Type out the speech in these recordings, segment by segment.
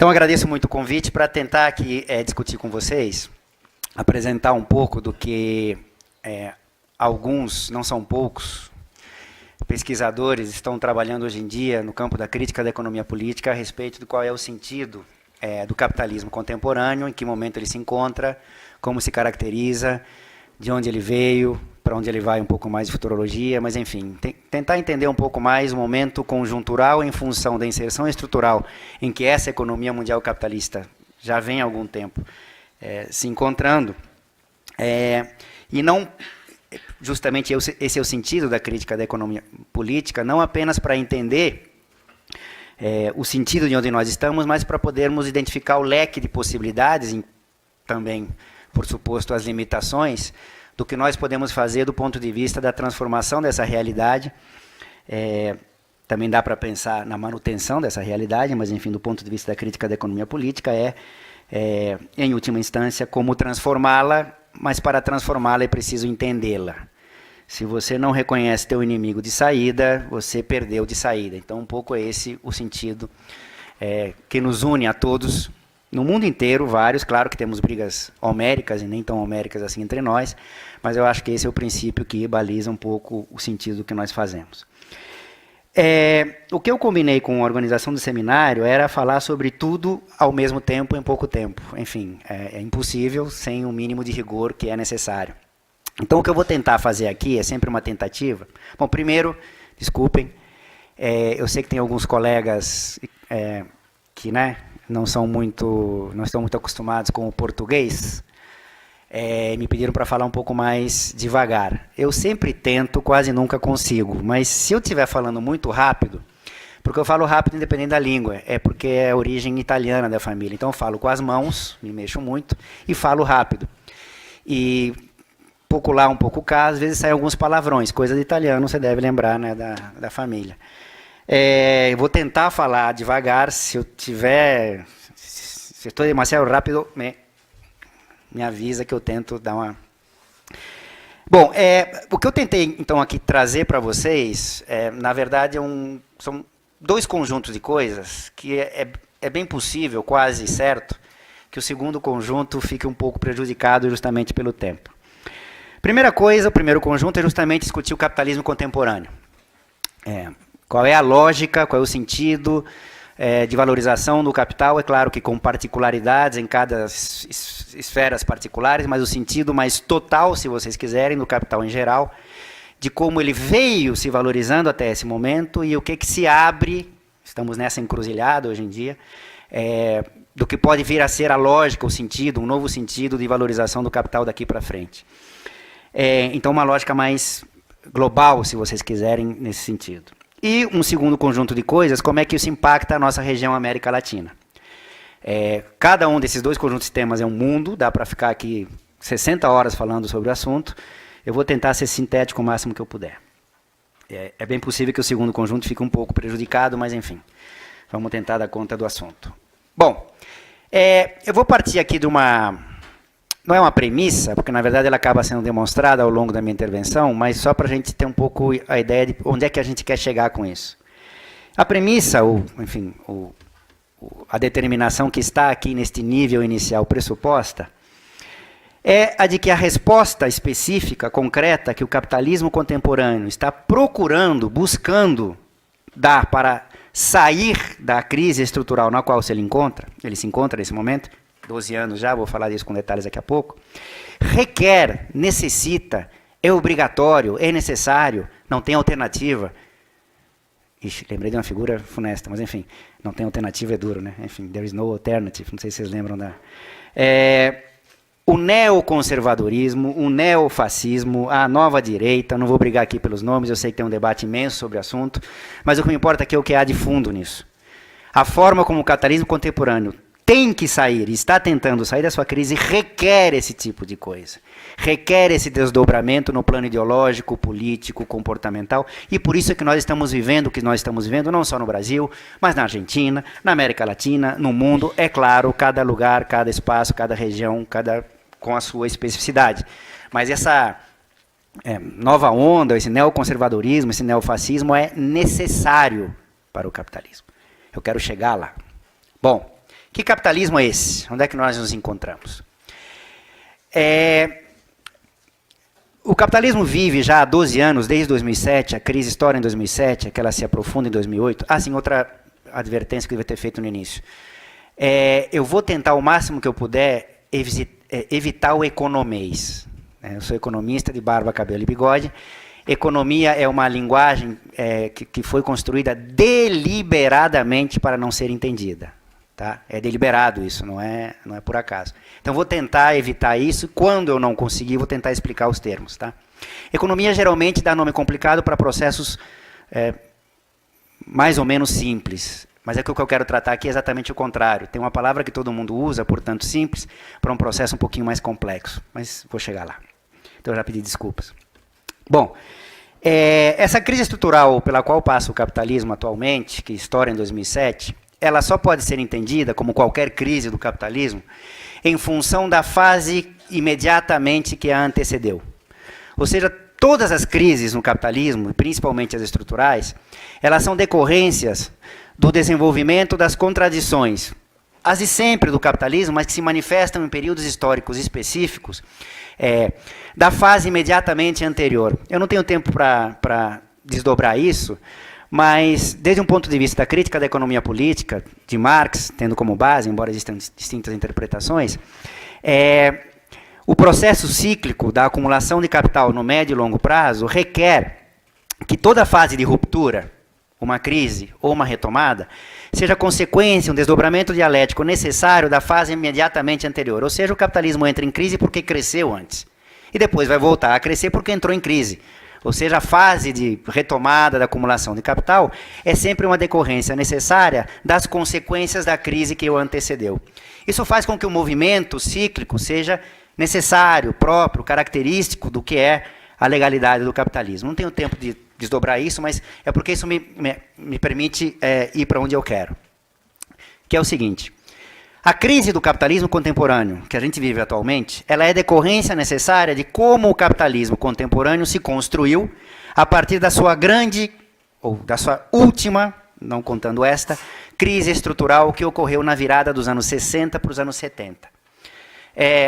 Então, agradeço muito o convite para tentar aqui discutir com vocês, apresentar um pouco do que alguns, não são poucos, pesquisadores estão trabalhando hoje em dia no campo da crítica da economia política a respeito do qual é o sentido do capitalismo contemporâneo, em que momento ele se encontra, como se caracteriza, de onde ele veio, para onde ele vai, um pouco mais de futurologia, mas enfim, tentar entender um pouco mais o momento conjuntural em função da inserção estrutural em que essa economia mundial capitalista já vem há algum tempo se encontrando, e não, justamente esse é o sentido da crítica da economia política, não apenas para entender o sentido de onde nós estamos, mas para podermos identificar o leque de possibilidades, também, por suposto, as limitações, do que nós podemos fazer do ponto de vista da transformação dessa realidade. Também dá para pensar na manutenção dessa realidade, mas, enfim, do ponto de vista da crítica da economia política, em última instância, como transformá-la, mas para transformá-la é preciso entendê-la. Se você não reconhece teu inimigo de saída, você perdeu de saída. Então, um pouco é esse o sentido que nos une a todos, no mundo inteiro, vários. Claro que temos brigas homéricas e nem tão homéricas assim entre nós, mas eu acho que esse é o princípio que baliza um pouco o sentido do que nós fazemos. O que eu combinei com a organização do seminário era falar sobre tudo ao mesmo tempo, em pouco tempo. Enfim, é impossível sem o mínimo de rigor que é necessário. Então, o que eu vou tentar fazer aqui é sempre uma tentativa. Bom, primeiro, desculpem, eu sei que tem alguns colegas que não estão muito acostumados com o português, me pediram para falar um pouco mais devagar. Eu sempre tento, quase nunca consigo, mas se eu estiver falando muito rápido, porque eu falo rápido independente da língua, porque é a origem italiana da família, então eu falo com as mãos, me mexo muito, e falo rápido. E pouco lá, um pouco cá, às vezes saem alguns palavrões, coisa de italiano, você deve lembrar, da família. Eu vou tentar falar devagar, se estou demasiado rápido, me avisa que eu tento dar uma... Bom, o que eu tentei, então, aqui trazer para vocês, na verdade, são dois conjuntos de coisas que é bem possível, quase certo, que o segundo conjunto fique um pouco prejudicado justamente pelo tempo. Primeira coisa, o primeiro conjunto é justamente discutir o capitalismo contemporâneo. Qual é a lógica, qual é o sentido de valorização do capital, é claro que com particularidades em cada esferas particulares, mas o sentido mais total, se vocês quiserem, do capital em geral, de como ele veio se valorizando até esse momento e o que se abre, estamos nessa encruzilhada hoje em dia, do que pode vir a ser a lógica, o sentido, um novo sentido de valorização do capital daqui para frente. Então, uma lógica mais global, se vocês quiserem, nesse sentido. E um segundo conjunto de coisas, como é que isso impacta a nossa região América Latina. Cada um desses dois conjuntos de temas é um mundo, dá para ficar aqui 60 horas falando sobre o assunto. Eu vou tentar ser sintético o máximo que eu puder. É bem possível que o segundo conjunto fique um pouco prejudicado, mas enfim, vamos tentar dar conta do assunto. Bom, eu vou partir aqui de uma... Não é uma premissa, porque na verdade ela acaba sendo demonstrada ao longo da minha intervenção, mas só para a gente ter um pouco a ideia de onde é que a gente quer chegar com isso. A premissa, a determinação que está aqui neste nível inicial pressuposta, é a de que a resposta específica, concreta, que o capitalismo contemporâneo está buscando dar para sair da crise estrutural na qual ele se encontra nesse momento, 12 anos já, vou falar disso com detalhes daqui a pouco, requer, necessita, é obrigatório, é necessário, não tem alternativa. Ixi, lembrei de uma figura funesta, mas enfim, não tem alternativa é duro, né? Enfim, there is no alternative, não sei se vocês lembram da... O neoconservadorismo, o neofascismo, a nova direita, não vou brigar aqui pelos nomes, eu sei que tem um debate imenso sobre o assunto, mas o que me importa aqui é o que há de fundo nisso. A forma como o capitalismo contemporâneo tem que sair, está tentando sair da sua crise, requer esse tipo de coisa. Requer esse desdobramento no plano ideológico, político, comportamental, e por isso é que nós estamos vivendo o que nós estamos vivendo, não só no Brasil, mas na Argentina, na América Latina, no mundo, é claro, cada lugar, cada espaço, cada região, com a sua especificidade. Mas essa nova onda, esse neoconservadorismo, esse neofascismo é necessário para o capitalismo. Eu quero chegar lá. Bom, Que capitalismo é esse? Onde é que nós nos encontramos? O capitalismo vive já há 12 anos, desde 2007, a crise estoura em 2007, que ela se aprofunda em 2008. Sim, outra advertência que eu devia ter feito no início. Eu vou tentar o máximo que eu puder evitar o economês. Eu sou economista de barba, cabelo e bigode. Economia é uma linguagem que foi construída deliberadamente para não ser entendida. Tá? É deliberado isso, não é por acaso. Então, vou tentar evitar isso. Quando eu não conseguir, vou tentar explicar os termos. Tá? Economia geralmente dá nome complicado para processos mais ou menos simples. Mas o que eu quero tratar aqui é exatamente o contrário. Tem uma palavra que todo mundo usa, portanto simples, para um processo um pouquinho mais complexo. Mas vou chegar lá. Então, eu já pedi desculpas. Bom, essa crise estrutural pela qual passa o capitalismo atualmente, que estoura em 2007... ela só pode ser entendida, como qualquer crise do capitalismo, em função da fase imediatamente que a antecedeu. Ou seja, todas as crises no capitalismo, principalmente as estruturais, elas são decorrências do desenvolvimento das contradições, as de sempre do capitalismo, mas que se manifestam em períodos históricos específicos, da fase imediatamente anterior. Eu não tenho tempo para desdobrar isso, mas, desde um ponto de vista da crítica da economia política, de Marx, tendo como base, embora existam distintas interpretações, o processo cíclico da acumulação de capital no médio e longo prazo requer que toda fase de ruptura, uma crise ou uma retomada, seja consequência, um desdobramento dialético necessário da fase imediatamente anterior. Ou seja, o capitalismo entra em crise porque cresceu antes. E depois vai voltar a crescer porque entrou em crise. Ou seja, a fase de retomada da acumulação de capital é sempre uma decorrência necessária das consequências da crise que o antecedeu. Isso faz com que o movimento cíclico seja necessário, próprio, característico do que é a legalidade do capitalismo. Não tenho tempo de desdobrar isso, mas é porque isso me permite ir para onde eu quero. Que é o seguinte: a crise do capitalismo contemporâneo, que a gente vive atualmente, ela é decorrência necessária de como o capitalismo contemporâneo se construiu a partir da sua grande, ou da sua última, não contando esta, crise estrutural que ocorreu na virada dos anos 60 para os anos 70.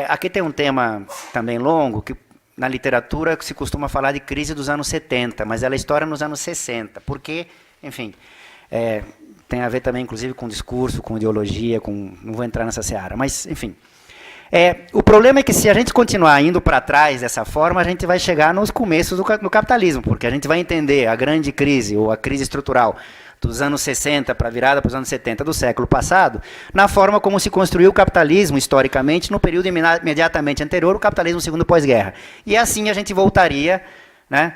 Aqui tem um tema também longo, que na literatura se costuma falar de crise dos anos 70, mas ela estoura nos anos 60, porque, enfim... tem a ver também, inclusive, com discurso, com ideologia, não vou entrar nessa seara, mas, enfim. O problema é que, se a gente continuar indo para trás dessa forma, a gente vai chegar nos começos do capitalismo, porque a gente vai entender a grande crise, ou a crise estrutural, dos anos 60 para a virada para os anos 70 do século passado, na forma como se construiu o capitalismo, historicamente, no período imediatamente anterior, o capitalismo segundo pós-guerra. E assim a gente voltaria, né,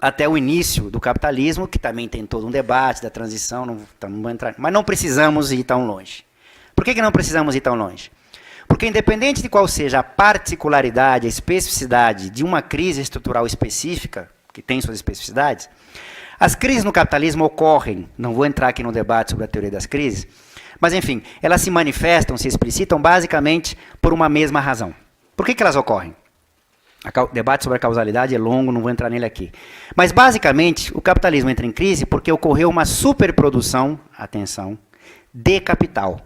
até o início do capitalismo, que também tem todo um debate da transição, não vou entrar, mas não precisamos ir tão longe. Por que não precisamos ir tão longe? Porque, independente de qual seja a particularidade, a especificidade de uma crise estrutural específica, que tem suas especificidades, as crises no capitalismo ocorrem, não vou entrar aqui no debate sobre a teoria das crises, mas, enfim, elas se manifestam, se explicitam basicamente por uma mesma razão. Por que elas ocorrem? O debate sobre a causalidade é longo, não vou entrar nele aqui. Mas, basicamente, o capitalismo entra em crise porque ocorreu uma superprodução, atenção, de capital.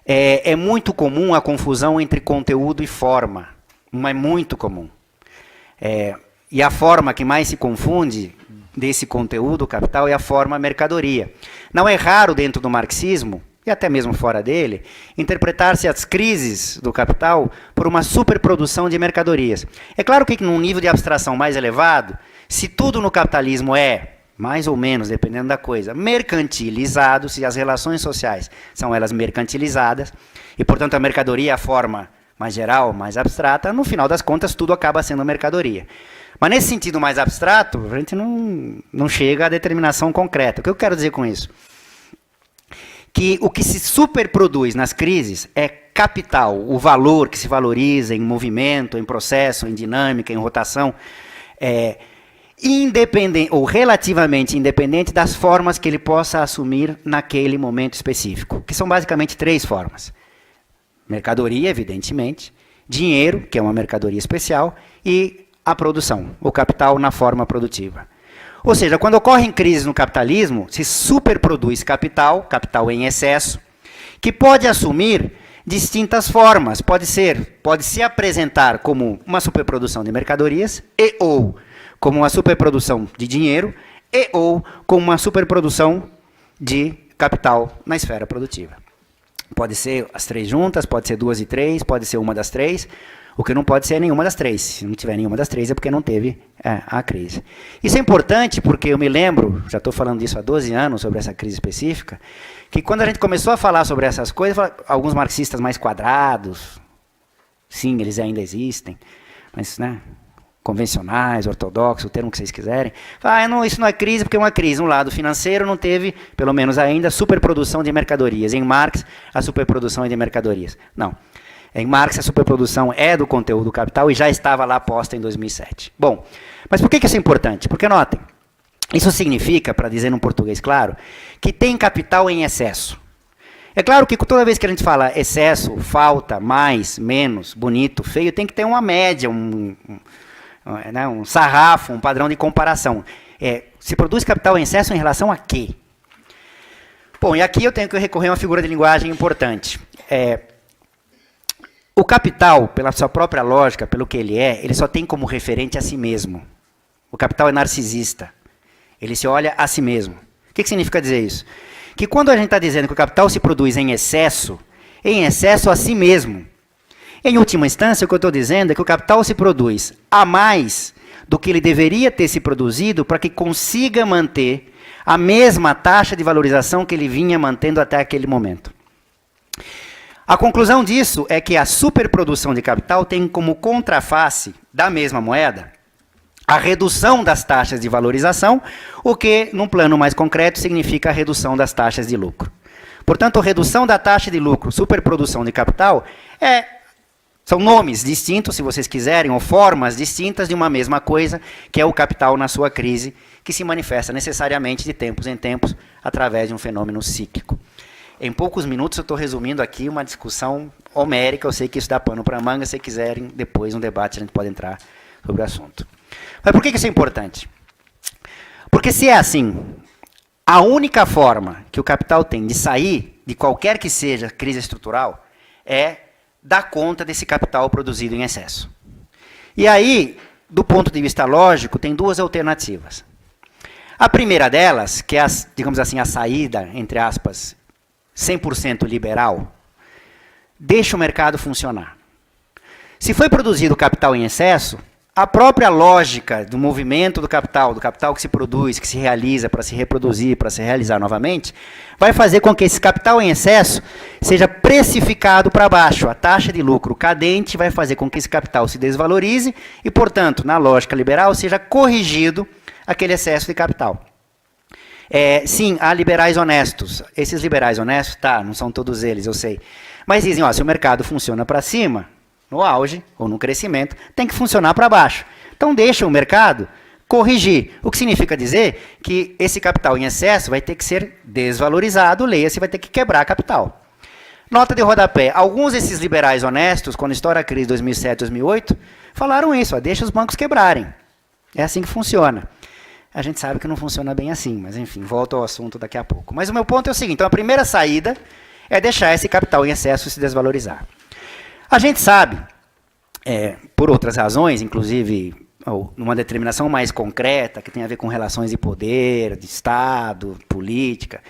É muito comum a confusão entre conteúdo e forma. É muito comum. E a forma que mais se confunde desse conteúdo, capital, é a forma mercadoria. Não é raro dentro do marxismo, e até mesmo fora dele, interpretar-se as crises do capital por uma superprodução de mercadorias. É claro que, num nível de abstração mais elevado, se tudo no capitalismo mais ou menos, dependendo da coisa, mercantilizado, se as relações sociais são elas mercantilizadas, e, portanto, a mercadoria é a forma mais geral, mais abstrata, no final das contas, tudo acaba sendo mercadoria. Mas, nesse sentido mais abstrato, a gente não chega à determinação concreta. O que eu quero dizer com isso? Que o que se superproduz nas crises é capital, o valor que se valoriza em movimento, em processo, em dinâmica, em rotação, independente ou relativamente independente das formas que ele possa assumir naquele momento específico, que são basicamente 3 formas. Mercadoria, evidentemente, dinheiro, que é uma mercadoria especial, e a produção, o capital na forma produtiva. Ou seja, quando ocorrem crises no capitalismo, se superproduz capital, capital em excesso, que pode assumir distintas formas. Pode se apresentar como uma superprodução de mercadorias e ou como uma superprodução de dinheiro e ou como uma superprodução de capital na esfera produtiva. Pode ser as três juntas, pode ser duas e três, pode ser uma das três. O que não pode ser nenhuma das três. Se não tiver nenhuma das três é porque não teve a crise. Isso é importante porque eu me lembro, já estou falando disso há 12 anos, sobre essa crise específica, que quando a gente começou a falar sobre essas coisas, alguns marxistas mais quadrados, sim, eles ainda existem, mas convencionais, ortodoxos, o termo que vocês quiserem, não, isso não é crise porque é uma crise. No lado financeiro não teve, pelo menos ainda, superprodução de mercadorias. Em Marx, a superprodução é de mercadorias. Não. Em Marx, a superprodução é do conteúdo do capital e já estava lá posta em 2007. Bom, mas por que isso é importante? Porque, notem, isso significa, para dizer num português claro, que tem capital em excesso. É claro que toda vez que a gente fala excesso, falta, mais, menos, bonito, feio, tem que ter uma média, um sarrafo, um padrão de comparação. Se produz capital em excesso em relação a quê? Bom, e aqui eu tenho que recorrer a uma figura de linguagem importante. O capital, pela sua própria lógica, pelo que ele só tem como referente a si mesmo. O capital é narcisista. Ele se olha a si mesmo. O que significa dizer isso? Que quando a gente está dizendo que o capital se produz em excesso a si mesmo. Em última instância, o que eu estou dizendo é que o capital se produz a mais do que ele deveria ter se produzido para que consiga manter a mesma taxa de valorização que ele vinha mantendo até aquele momento. A conclusão disso é que a superprodução de capital tem como contraface da mesma moeda a redução das taxas de valorização, o que, num plano mais concreto, significa a redução das taxas de lucro. Portanto, redução da taxa de lucro, superprodução de capital, são nomes distintos, se vocês quiserem, ou formas distintas de uma mesma coisa, que é o capital na sua crise, que se manifesta necessariamente de tempos em tempos através de um fenômeno cíclico. Em poucos minutos eu estou resumindo aqui uma discussão homérica, eu sei que isso dá pano para manga, se quiserem, depois um debate a gente pode entrar sobre o assunto. Mas por que isso é importante? Porque se é assim, a única forma que o capital tem de sair de qualquer que seja crise estrutural é dar conta desse capital produzido em excesso. E aí, do ponto de vista lógico, tem duas alternativas. A primeira delas, que é, digamos assim, a saída, entre aspas, 100% liberal, deixa o mercado funcionar. Se foi produzido capital em excesso, a própria lógica do movimento do capital que se produz, que se realiza para se reproduzir, para se realizar novamente, vai fazer com que esse capital em excesso seja precificado para baixo. A taxa de lucro cadente vai fazer com que esse capital se desvalorize e, portanto, na lógica liberal, seja corrigido aquele excesso de capital. Sim, há liberais honestos. Esses liberais honestos, não são todos eles, eu sei. Mas dizem, se o mercado funciona para cima, no auge ou no crescimento, tem que funcionar para baixo. Então deixa o mercado corrigir. O que significa dizer que esse capital em excesso vai ter que ser desvalorizado, leia-se, vai ter que quebrar capital. Nota de rodapé. Alguns desses liberais honestos, quando estoura a crise de 2007, 2008, falaram isso, deixa os bancos quebrarem. É assim que funciona. A gente sabe que não funciona bem assim, mas enfim, volto ao assunto daqui a pouco. Mas o meu ponto é o seguinte, então a primeira saída é deixar esse capital em excesso se desvalorizar. A gente sabe, por outras razões, inclusive numa determinação mais concreta, que tem a ver com relações de poder, de Estado, política,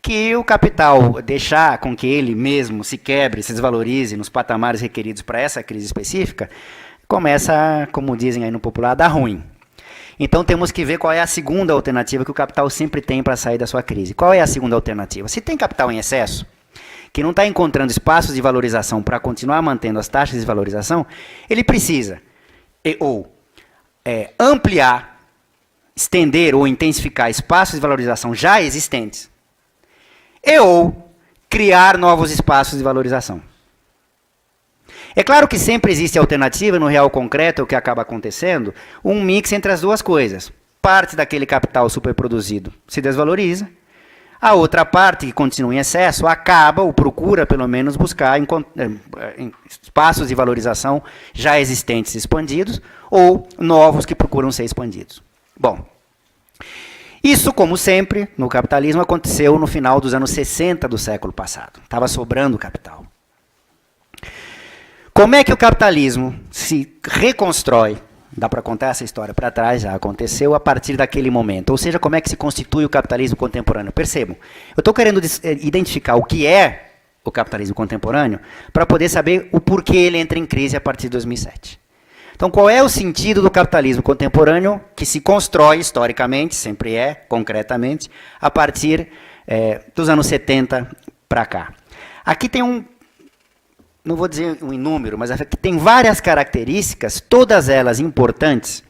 que o capital deixar com que ele mesmo se quebre, se desvalorize nos patamares requeridos para essa crise específica, começa, como dizem aí no popular, a dar ruim. Então temos que ver qual é a segunda alternativa que o capital sempre tem para sair da sua crise. Qual é a segunda alternativa? Se tem capital em excesso, que não está encontrando espaços de valorização para continuar mantendo as taxas de valorização, ele precisa ampliar, estender ou intensificar espaços de valorização já existentes ou criar novos espaços de valorização. É claro que sempre existe alternativa, no real concreto, o que acaba acontecendo, um mix entre as duas coisas. Parte daquele capital superproduzido se desvaloriza, a outra parte, que continua em excesso, acaba ou procura, pelo menos, buscar espaços de valorização já existentes expandidos ou novos que procuram ser expandidos. Bom, Isso, como sempre, no capitalismo aconteceu no final dos anos 60 do século passado. Estava sobrando capital. Como é que o capitalismo se reconstrói? Dá para contar essa história para trás, já aconteceu a partir daquele momento. Ou seja, como é que se constitui o capitalismo contemporâneo? Percebam, eu estou querendo identificar o que é o capitalismo contemporâneo para poder saber o porquê ele entra em crise a partir de 2007. Então, qual é o sentido do capitalismo contemporâneo que se constrói historicamente, sempre é, concretamente, a partir dos anos 70 para cá? Aqui tem não vou dizer um número, mas aqui tem várias características, todas elas importantes,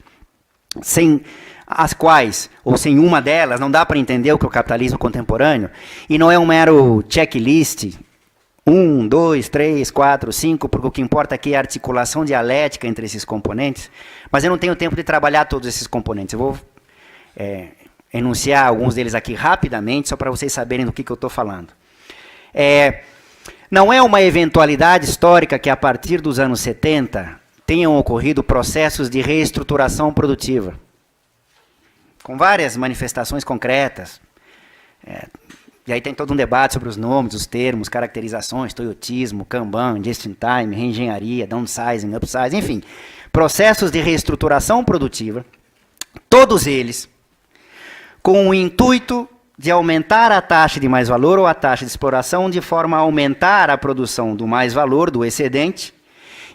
sem as quais, ou sem uma delas, não dá para entender o que é o capitalismo contemporâneo, e não é um mero checklist, 1, 2, 3, 4, 5, porque o que importa aqui é a articulação dialética entre esses componentes, mas eu não tenho tempo de trabalhar todos esses componentes. Eu vou enunciar alguns deles aqui rapidamente, só para vocês saberem do que eu estou falando. Não é uma eventualidade histórica que, a partir dos anos 70, tenham ocorrido processos de reestruturação produtiva, com várias manifestações concretas. E aí tem todo um debate sobre os nomes, os termos, caracterizações, toyotismo, Kanban, just-in-time, reengenharia, downsizing, upsizing, enfim. Processos de reestruturação produtiva, todos eles com o intuito de aumentar a taxa de mais-valor ou a taxa de exploração de forma a aumentar a produção do mais-valor, do excedente,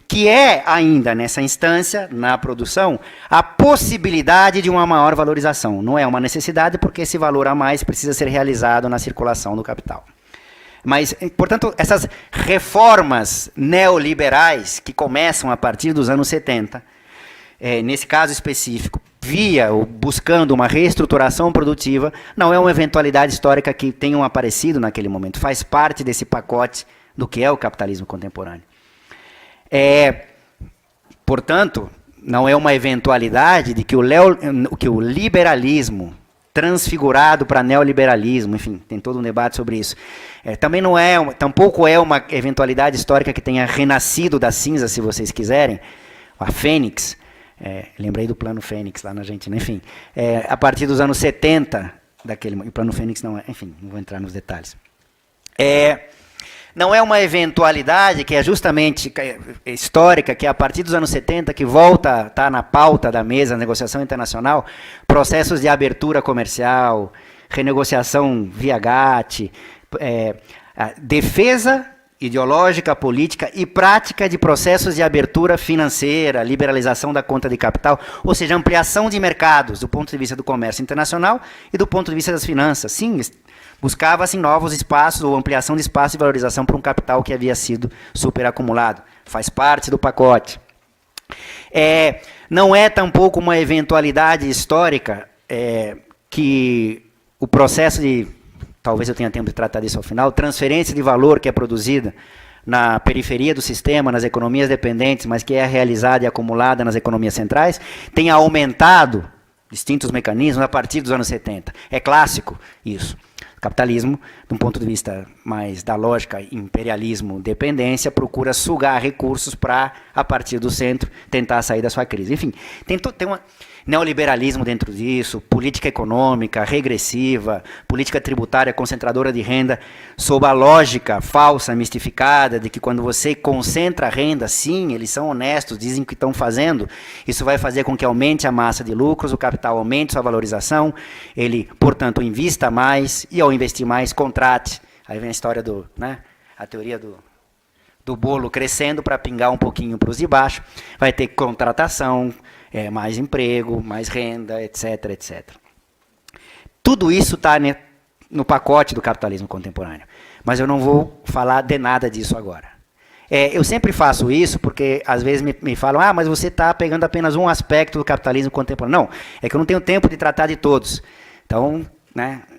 que é ainda, nessa instância, na produção, a possibilidade de uma maior valorização. Não é uma necessidade, porque esse valor a mais precisa ser realizado na circulação do capital. Mas, portanto, essas reformas neoliberais que começam a partir dos anos 70, nesse caso específico, via ou buscando uma reestruturação produtiva, não é uma eventualidade histórica que tenham aparecido naquele momento. Faz parte desse pacote do que é o capitalismo contemporâneo. Portanto, não é uma eventualidade de que o liberalismo transfigurado para neoliberalismo, enfim, tem todo um debate sobre isso. Tampouco é uma eventualidade histórica que tenha renascido da cinza, se vocês quiserem, a Fênix. Lembrei do Plano Fênix lá na Argentina, enfim, a partir dos anos 70, o Plano Fênix não é, enfim, não vou entrar nos detalhes. Não é uma eventualidade que é justamente histórica, que é a partir dos anos 70 que volta a estar na pauta da mesa da negociação internacional, processos de abertura comercial, renegociação via GATT, defesa ideológica, política e prática de processos de abertura financeira, liberalização da conta de capital, ou seja, ampliação de mercados do ponto de vista do comércio internacional e do ponto de vista das finanças. Sim, buscava-se novos espaços ou ampliação de espaço de valorização para um capital que havia sido superacumulado. Faz parte do pacote. Não é tampouco uma eventualidade histórica que o processo de, talvez eu tenha tempo de tratar disso ao final, transferência de valor que é produzida na periferia do sistema, nas economias dependentes, mas que é realizada e acumulada nas economias centrais, tenha aumentado distintos mecanismos a partir dos anos 70. É clássico isso. O capitalismo, de um ponto de vista mais da lógica imperialismo-dependência, procura sugar recursos para, a partir do centro, tentar sair da sua crise. Enfim, tem um neoliberalismo dentro disso, política econômica regressiva, política tributária concentradora de renda, sob a lógica falsa, mistificada, de que quando você concentra a renda, sim, eles são honestos, dizem que estão fazendo, isso vai fazer com que aumente a massa de lucros, o capital aumente sua valorização, ele, portanto, invista mais, e ao investir mais, contrate. Aí vem a história a teoria do bolo crescendo para pingar um pouquinho para os de baixo, vai ter contratação, mais emprego, mais renda, etc, etc. Tudo isso está no pacote do capitalismo contemporâneo. Mas eu não vou falar de nada disso agora. Eu sempre faço isso porque, às vezes, me falam, mas você está pegando apenas um aspecto do capitalismo contemporâneo. Não, é que eu não tenho tempo de tratar de todos. Então,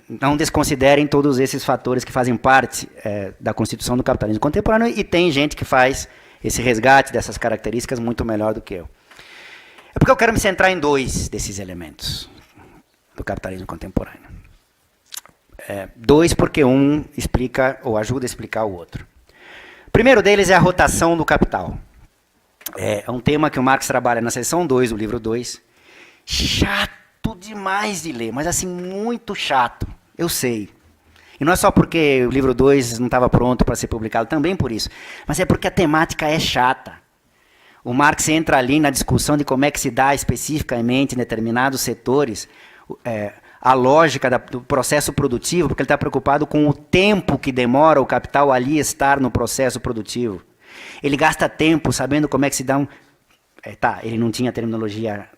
não desconsiderem todos esses fatores que fazem parte da constituição do capitalismo contemporâneo, e tem gente que faz esse resgate dessas características muito melhor do que eu. É porque eu quero me centrar em dois desses elementos do capitalismo contemporâneo. Dois porque um explica ou ajuda a explicar o outro. O primeiro deles é a rotação do capital. É um tema que o Marx trabalha na seção 2 do livro 2. chato demais de ler, mas assim, muito chato. Eu sei. E não é só porque o livro 2 não estava pronto para ser publicado, também por isso. Mas é porque a temática é chata. O Marx entra ali na discussão de como é que se dá especificamente em determinados setores a lógica do processo produtivo, porque ele está preocupado com o tempo que demora o capital ali estar no processo produtivo. Ele gasta tempo sabendo como é que se dá ele não tinha terminologia...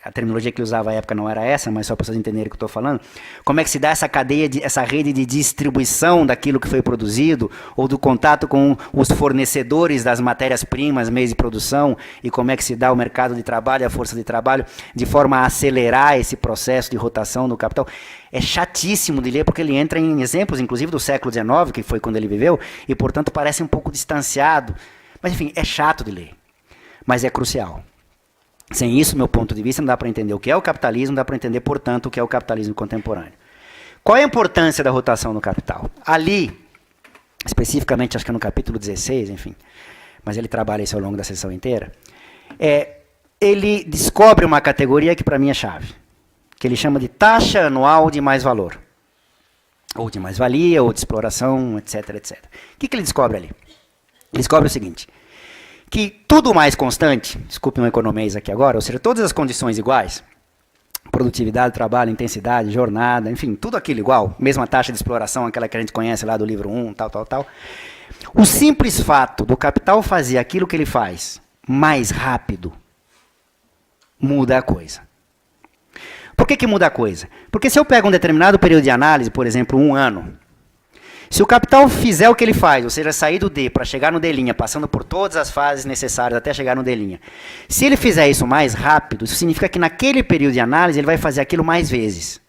A terminologia que ele usava à época não era essa, mas só para vocês entenderem o que eu estou falando. Como é que se dá essa cadeia, essa rede de distribuição daquilo que foi produzido, ou do contato com os fornecedores das matérias-primas, meios de produção, e como é que se dá o mercado de trabalho, a força de trabalho, de forma a acelerar esse processo de rotação do capital. É chatíssimo de ler, porque ele entra em exemplos, inclusive do século XIX, que foi quando ele viveu, e, portanto, parece um pouco distanciado. Mas, enfim, é chato de ler, mas é crucial. Sem isso, meu ponto de vista, não dá para entender o que é o capitalismo, não dá para entender, portanto, o que é o capitalismo contemporâneo. Qual é a importância da rotação do capital? Ali, especificamente, acho que é no capítulo 16, enfim, mas ele trabalha isso ao longo da sessão inteira, ele descobre uma categoria que para mim é chave, que ele chama de taxa anual de mais-valor, ou de mais-valia, ou de exploração, etc, etc. O que ele descobre ali? Ele descobre o seguinte... que tudo mais constante, desculpe um economês aqui agora, ou seja, todas as condições iguais, produtividade, trabalho, intensidade, jornada, enfim, tudo aquilo igual, mesma taxa de exploração, aquela que a gente conhece lá do livro 1, tal. O simples fato do capital fazer aquilo que ele faz mais rápido, muda a coisa. Por que muda a coisa? Porque se eu pego um determinado período de análise, por exemplo, 1 ano, se o capital fizer o que ele faz, ou seja, sair do D para chegar no D', passando por todas as fases necessárias até chegar no D', se ele fizer isso mais rápido, isso significa que naquele período de análise ele vai fazer aquilo mais vezes.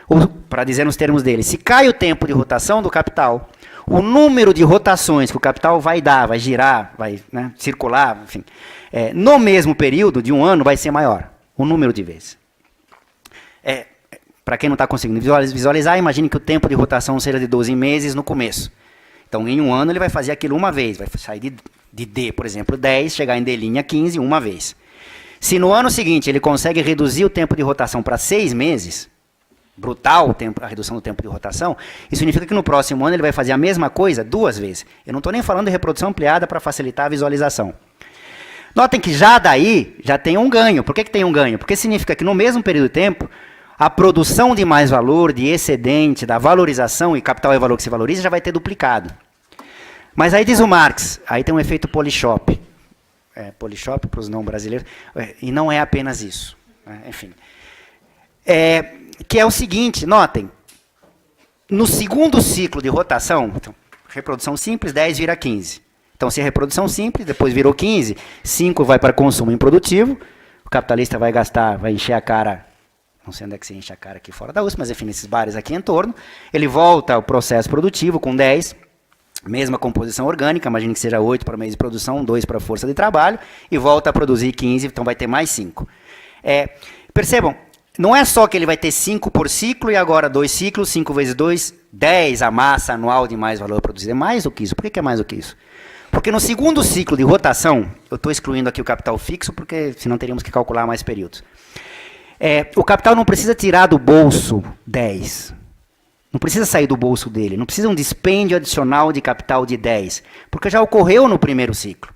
Ou, para dizer nos termos dele, se cai o tempo de rotação do capital, o número de rotações que o capital vai dar, vai girar, vai circular, enfim, no mesmo período de 1 ano vai ser maior, o número de vezes. Para quem não está conseguindo visualizar, imagine que o tempo de rotação seja de 12 meses no começo. Então, em 1 ano, ele vai fazer aquilo uma vez. Vai sair de D, por exemplo, 10, chegar em D', 15, uma vez. Se no ano seguinte ele consegue reduzir o tempo de rotação para 6 meses, brutal a redução do tempo de rotação, isso significa que no próximo ano ele vai fazer a mesma coisa 2 vezes. Eu não estou nem falando de reprodução ampliada para facilitar a visualização. Notem que já daí, já tem um ganho. Por que tem um ganho? Porque significa que no mesmo período de tempo, a produção de mais valor, de excedente, da valorização, e capital é valor que se valoriza, já vai ter duplicado. Mas aí diz o Marx, aí tem um efeito Polishop. Polishop para os não brasileiros, e não é apenas isso. Enfim. Que é o seguinte, notem, no segundo ciclo de rotação, então, reprodução simples, 10 vira 15. Então, se é reprodução simples, depois virou 15, 5 vai para consumo improdutivo, o capitalista vai gastar, vai encher a cara... Não sei onde é que se enche a cara aqui fora da USP, mas enfim, nesses bares aqui em torno. Ele volta ao processo produtivo com 10, mesma composição orgânica, imagine que seja 8 para meio de produção, 2 para força de trabalho, e volta a produzir 15, então vai ter mais 5. Percebam, não é só que ele vai ter 5 por ciclo, e agora 2 ciclos, 5 vezes 2, 10 a massa anual de mais valor produzido. É mais do que isso. Por que é mais do que isso? Porque no segundo ciclo de rotação, eu estou excluindo aqui o capital fixo, porque senão teríamos que calcular mais períodos. O capital não precisa tirar do bolso 10. Não precisa sair do bolso dele. Não precisa um dispêndio adicional de capital de 10. Porque já ocorreu no primeiro ciclo.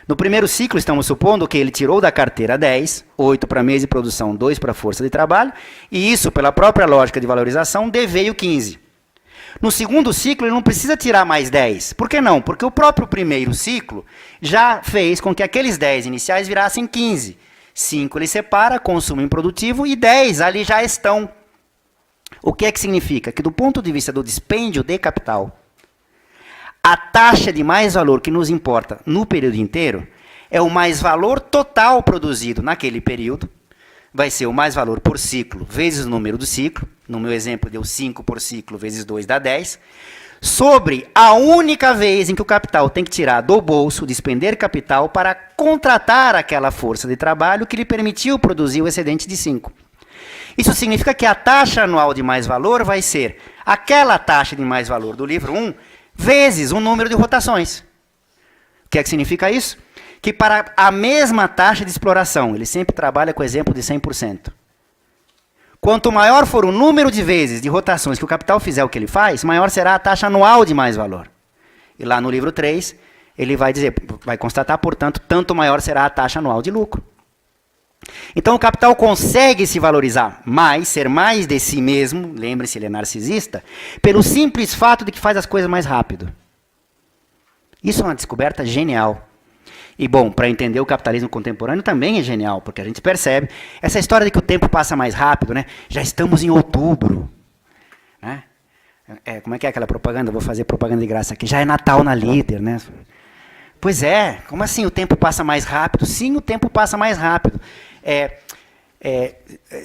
No primeiro ciclo, estamos supondo que ele tirou da carteira 10, 8 para mês de produção, 2 para força de trabalho, e isso, pela própria lógica de valorização, veio 15. No segundo ciclo, ele não precisa tirar mais 10. Por que não? Porque o próprio primeiro ciclo já fez com que aqueles 10 iniciais virassem 15. 5 ele separa, consumo improdutivo, e 10 ali já estão. O que é que significa? Que do ponto de vista do dispêndio de capital, a taxa de mais-valor que nos importa no período inteiro é o mais-valor total produzido naquele período, vai ser o mais-valor por ciclo vezes o número do ciclo, no meu exemplo deu 5 por ciclo vezes 2 dá 10, sobre a única vez em que o capital tem que tirar do bolso, despender capital para contratar aquela força de trabalho que lhe permitiu produzir o excedente de 5. Isso significa que a taxa anual de mais-valor vai ser aquela taxa de mais-valor do livro 1 vezes o número de rotações. O que é que significa isso? que para a mesma taxa de exploração, ele sempre trabalha com o exemplo de 100%. Quanto maior for o número de vezes de rotações que o capital fizer o que ele faz, maior será a taxa anual de mais valor. E lá no livro 3, ele vai dizer, vai constatar, portanto, tanto maior será a taxa anual de lucro. Então o capital consegue se valorizar mais, ser mais de si mesmo, lembre-se, ele é narcisista, pelo simples fato de que faz as coisas mais rápido. Isso é uma descoberta genial. E bom, para entender o capitalismo contemporâneo também é genial, porque a gente percebe essa história de que o tempo passa mais rápido, né? Já estamos em outubro, né? Como é que é aquela propaganda? Vou fazer propaganda de graça aqui. Já é Natal na Líder, né? Pois é, como assim o tempo passa mais rápido? Sim, o tempo passa mais rápido.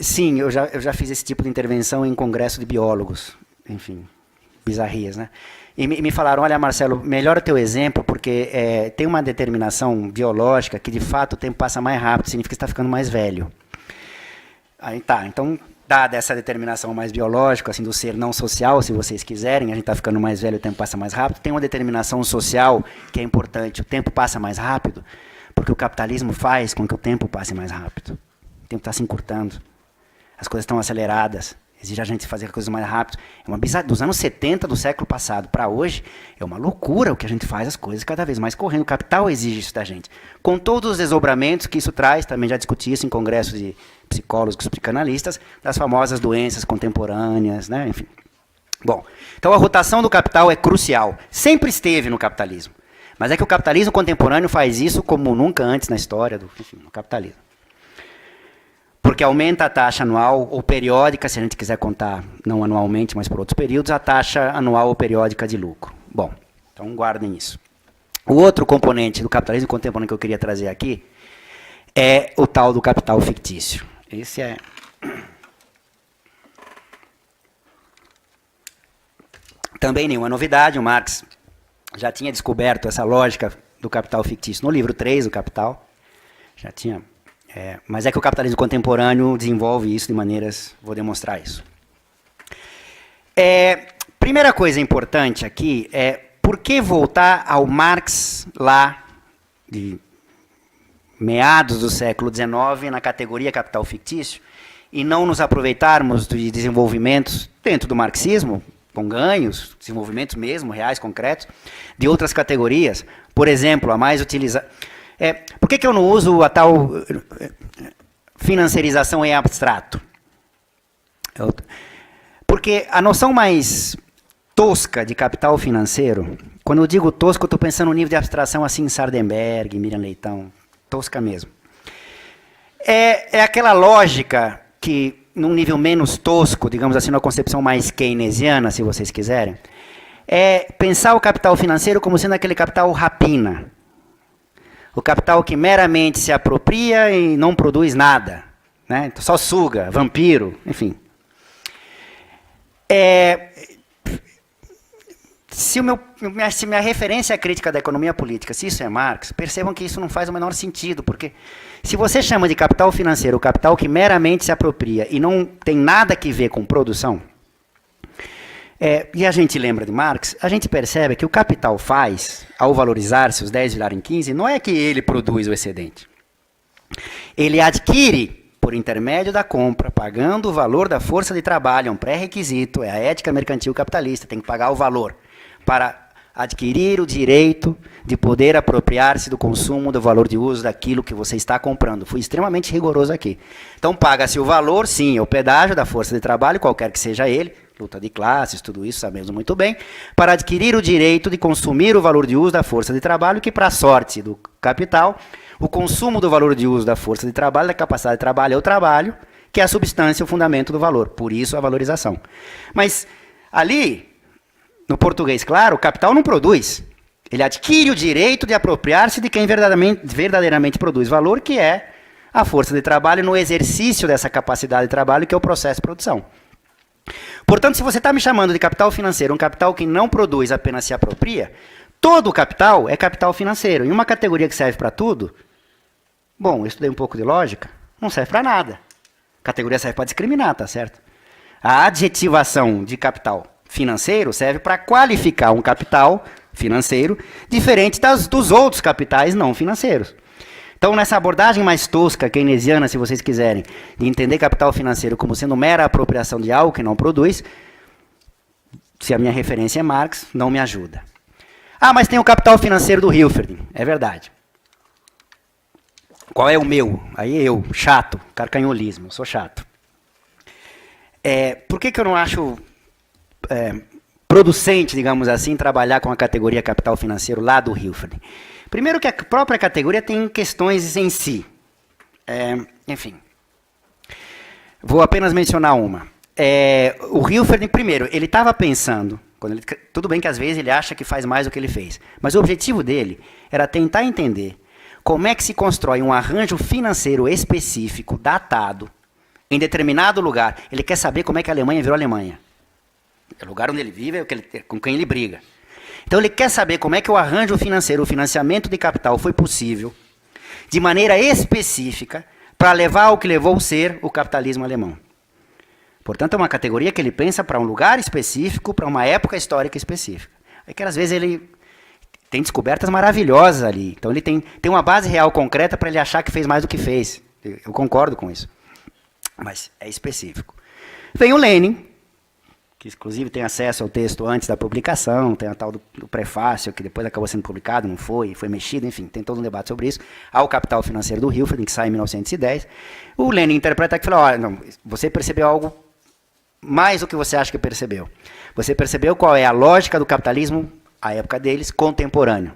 Sim, eu já fiz esse tipo de intervenção em congresso de biólogos, enfim, bizarrias, né? E me falaram, olha, Marcelo, melhora o teu exemplo, porque tem uma determinação biológica que, de fato, o tempo passa mais rápido, significa que você está ficando mais velho. Aí tá, então, dada essa determinação mais biológica, assim, do ser não social, se vocês quiserem, a gente está ficando mais velho, o tempo passa mais rápido, tem uma determinação social que é importante, o tempo passa mais rápido, porque o capitalismo faz com que o tempo passe mais rápido. O tempo está se encurtando, as coisas estão aceleradas, exige a gente fazer coisas mais rápido. É uma bizarra. Dos anos 70 do século passado para hoje, é uma loucura o que a gente faz, as coisas cada vez mais correndo. O capital exige isso da gente. Com todos os desdobramentos que isso traz, também já discuti isso em congressos de psicólogos, psicanalistas, das famosas doenças contemporâneas, né? Enfim. Bom, então a rotação do capital é crucial. Sempre esteve no capitalismo. Mas é que o capitalismo contemporâneo faz isso como nunca antes na história do capitalismo. Porque aumenta a taxa anual ou periódica, se a gente quiser contar não anualmente, mas por outros períodos, a taxa anual ou periódica de lucro. Bom, então guardem isso. O outro componente do capitalismo contemporâneo que eu queria trazer aqui é o tal do capital fictício. Esse é... Também nenhuma novidade, o Marx já tinha descoberto essa lógica do capital fictício no livro 3 do Capital. Já tinha... mas é que o capitalismo contemporâneo desenvolve isso de maneiras... Vou demonstrar isso. Primeira coisa importante aqui é por que voltar ao Marx lá de meados do século XIX na categoria capital fictício e não nos aproveitarmos de desenvolvimentos dentro do marxismo, com ganhos, desenvolvimentos mesmo, reais, concretos, de outras categorias. Por exemplo, a mais utilizada... por que eu não uso a tal financiarização em abstrato? Porque a noção mais tosca de capital financeiro, quando eu digo tosco, eu estou pensando no nível de abstração assim, Sardenberg, Miriam Leitão, tosca mesmo. É aquela lógica que, num nível menos tosco, digamos assim, numa concepção mais keynesiana, se vocês quiserem, é pensar o capital financeiro como sendo aquele capital rapina. O capital que meramente se apropria e não produz nada, né? Só suga, vampiro, enfim. Se minha referência é a crítica da economia política, se isso é Marx, percebam que isso não faz o menor sentido, porque se você chama de capital financeiro o capital que meramente se apropria e não tem nada que ver com produção, e a gente lembra de Marx, a gente percebe que o capital faz, ao valorizar-se, os 10 virarem 15, não é que ele produz o excedente. Ele adquire, por intermédio da compra, pagando o valor da força de trabalho, é um pré-requisito, é a ética mercantil capitalista, tem que pagar o valor para adquirir o direito de poder apropriar-se do consumo, do valor de uso daquilo que você está comprando. Fui extremamente rigoroso aqui. Então, paga-se o valor, sim, é o pedágio da força de trabalho, qualquer que seja ele, luta de classes, tudo isso sabemos muito bem, para adquirir o direito de consumir o valor de uso da força de trabalho, que, para a sorte do capital, o consumo do valor de uso da força de trabalho, da capacidade de trabalho, é o trabalho, que é a substância, o fundamento do valor. Por isso, a valorização. Mas, ali, no português claro, o capital não produz. Ele adquire o direito de apropriar-se de quem verdadeiramente produz valor, que é a força de trabalho no exercício dessa capacidade de trabalho, que é o processo de produção. Portanto, se você está me chamando de capital financeiro, um capital que não produz, apenas se apropria, todo o capital é capital financeiro. E uma categoria que serve para tudo, bom, eu estudei um pouco de lógica, não serve para nada. A categoria serve para discriminar, tá certo? A adjetivação de capital financeiro serve para qualificar um capital financeiro diferente dos outros capitais não financeiros. Então, nessa abordagem mais tosca, keynesiana, se vocês quiserem, de entender capital financeiro como sendo mera apropriação de algo que não produz, se a minha referência é Marx, não me ajuda. Ah, mas tem o capital financeiro do Hilferding. É verdade. Qual é o meu? Aí eu, chato, carcanholismo, eu sou chato. Por que eu não acho producente, digamos assim, trabalhar com a categoria capital financeiro lá do Hilferding? Primeiro que a própria categoria tem questões em si. Enfim, vou apenas mencionar uma. O Hilferding, primeiro, ele estava pensando, tudo bem que às vezes ele acha que faz mais do que ele fez, mas o objetivo dele era tentar entender como é que se constrói um arranjo financeiro específico, datado, em determinado lugar. Ele quer saber como é que a Alemanha virou Alemanha. O lugar onde ele vive é com quem ele briga. Então ele quer saber como é que o arranjo financeiro, o financiamento de capital foi possível, de maneira específica, para levar ao que levou a ser o capitalismo alemão. Portanto, é uma categoria que ele pensa para um lugar específico, para uma época histórica específica. É que às vezes ele tem descobertas maravilhosas ali. Então ele tem uma base real concreta para ele achar que fez mais do que fez. Eu concordo com isso. Mas é específico. Vem o Lenin, que inclusive tem acesso ao texto antes da publicação, tem a tal do prefácio, que depois acabou sendo publicado, não foi mexido, enfim, tem todo um debate sobre isso. Há o Capital Financeiro do Hilferding, que sai em 1910. O Lenin interpreta que fala, olha, não, você percebeu algo mais do que você acha que percebeu. Você percebeu qual é a lógica do capitalismo, à época deles, contemporâneo,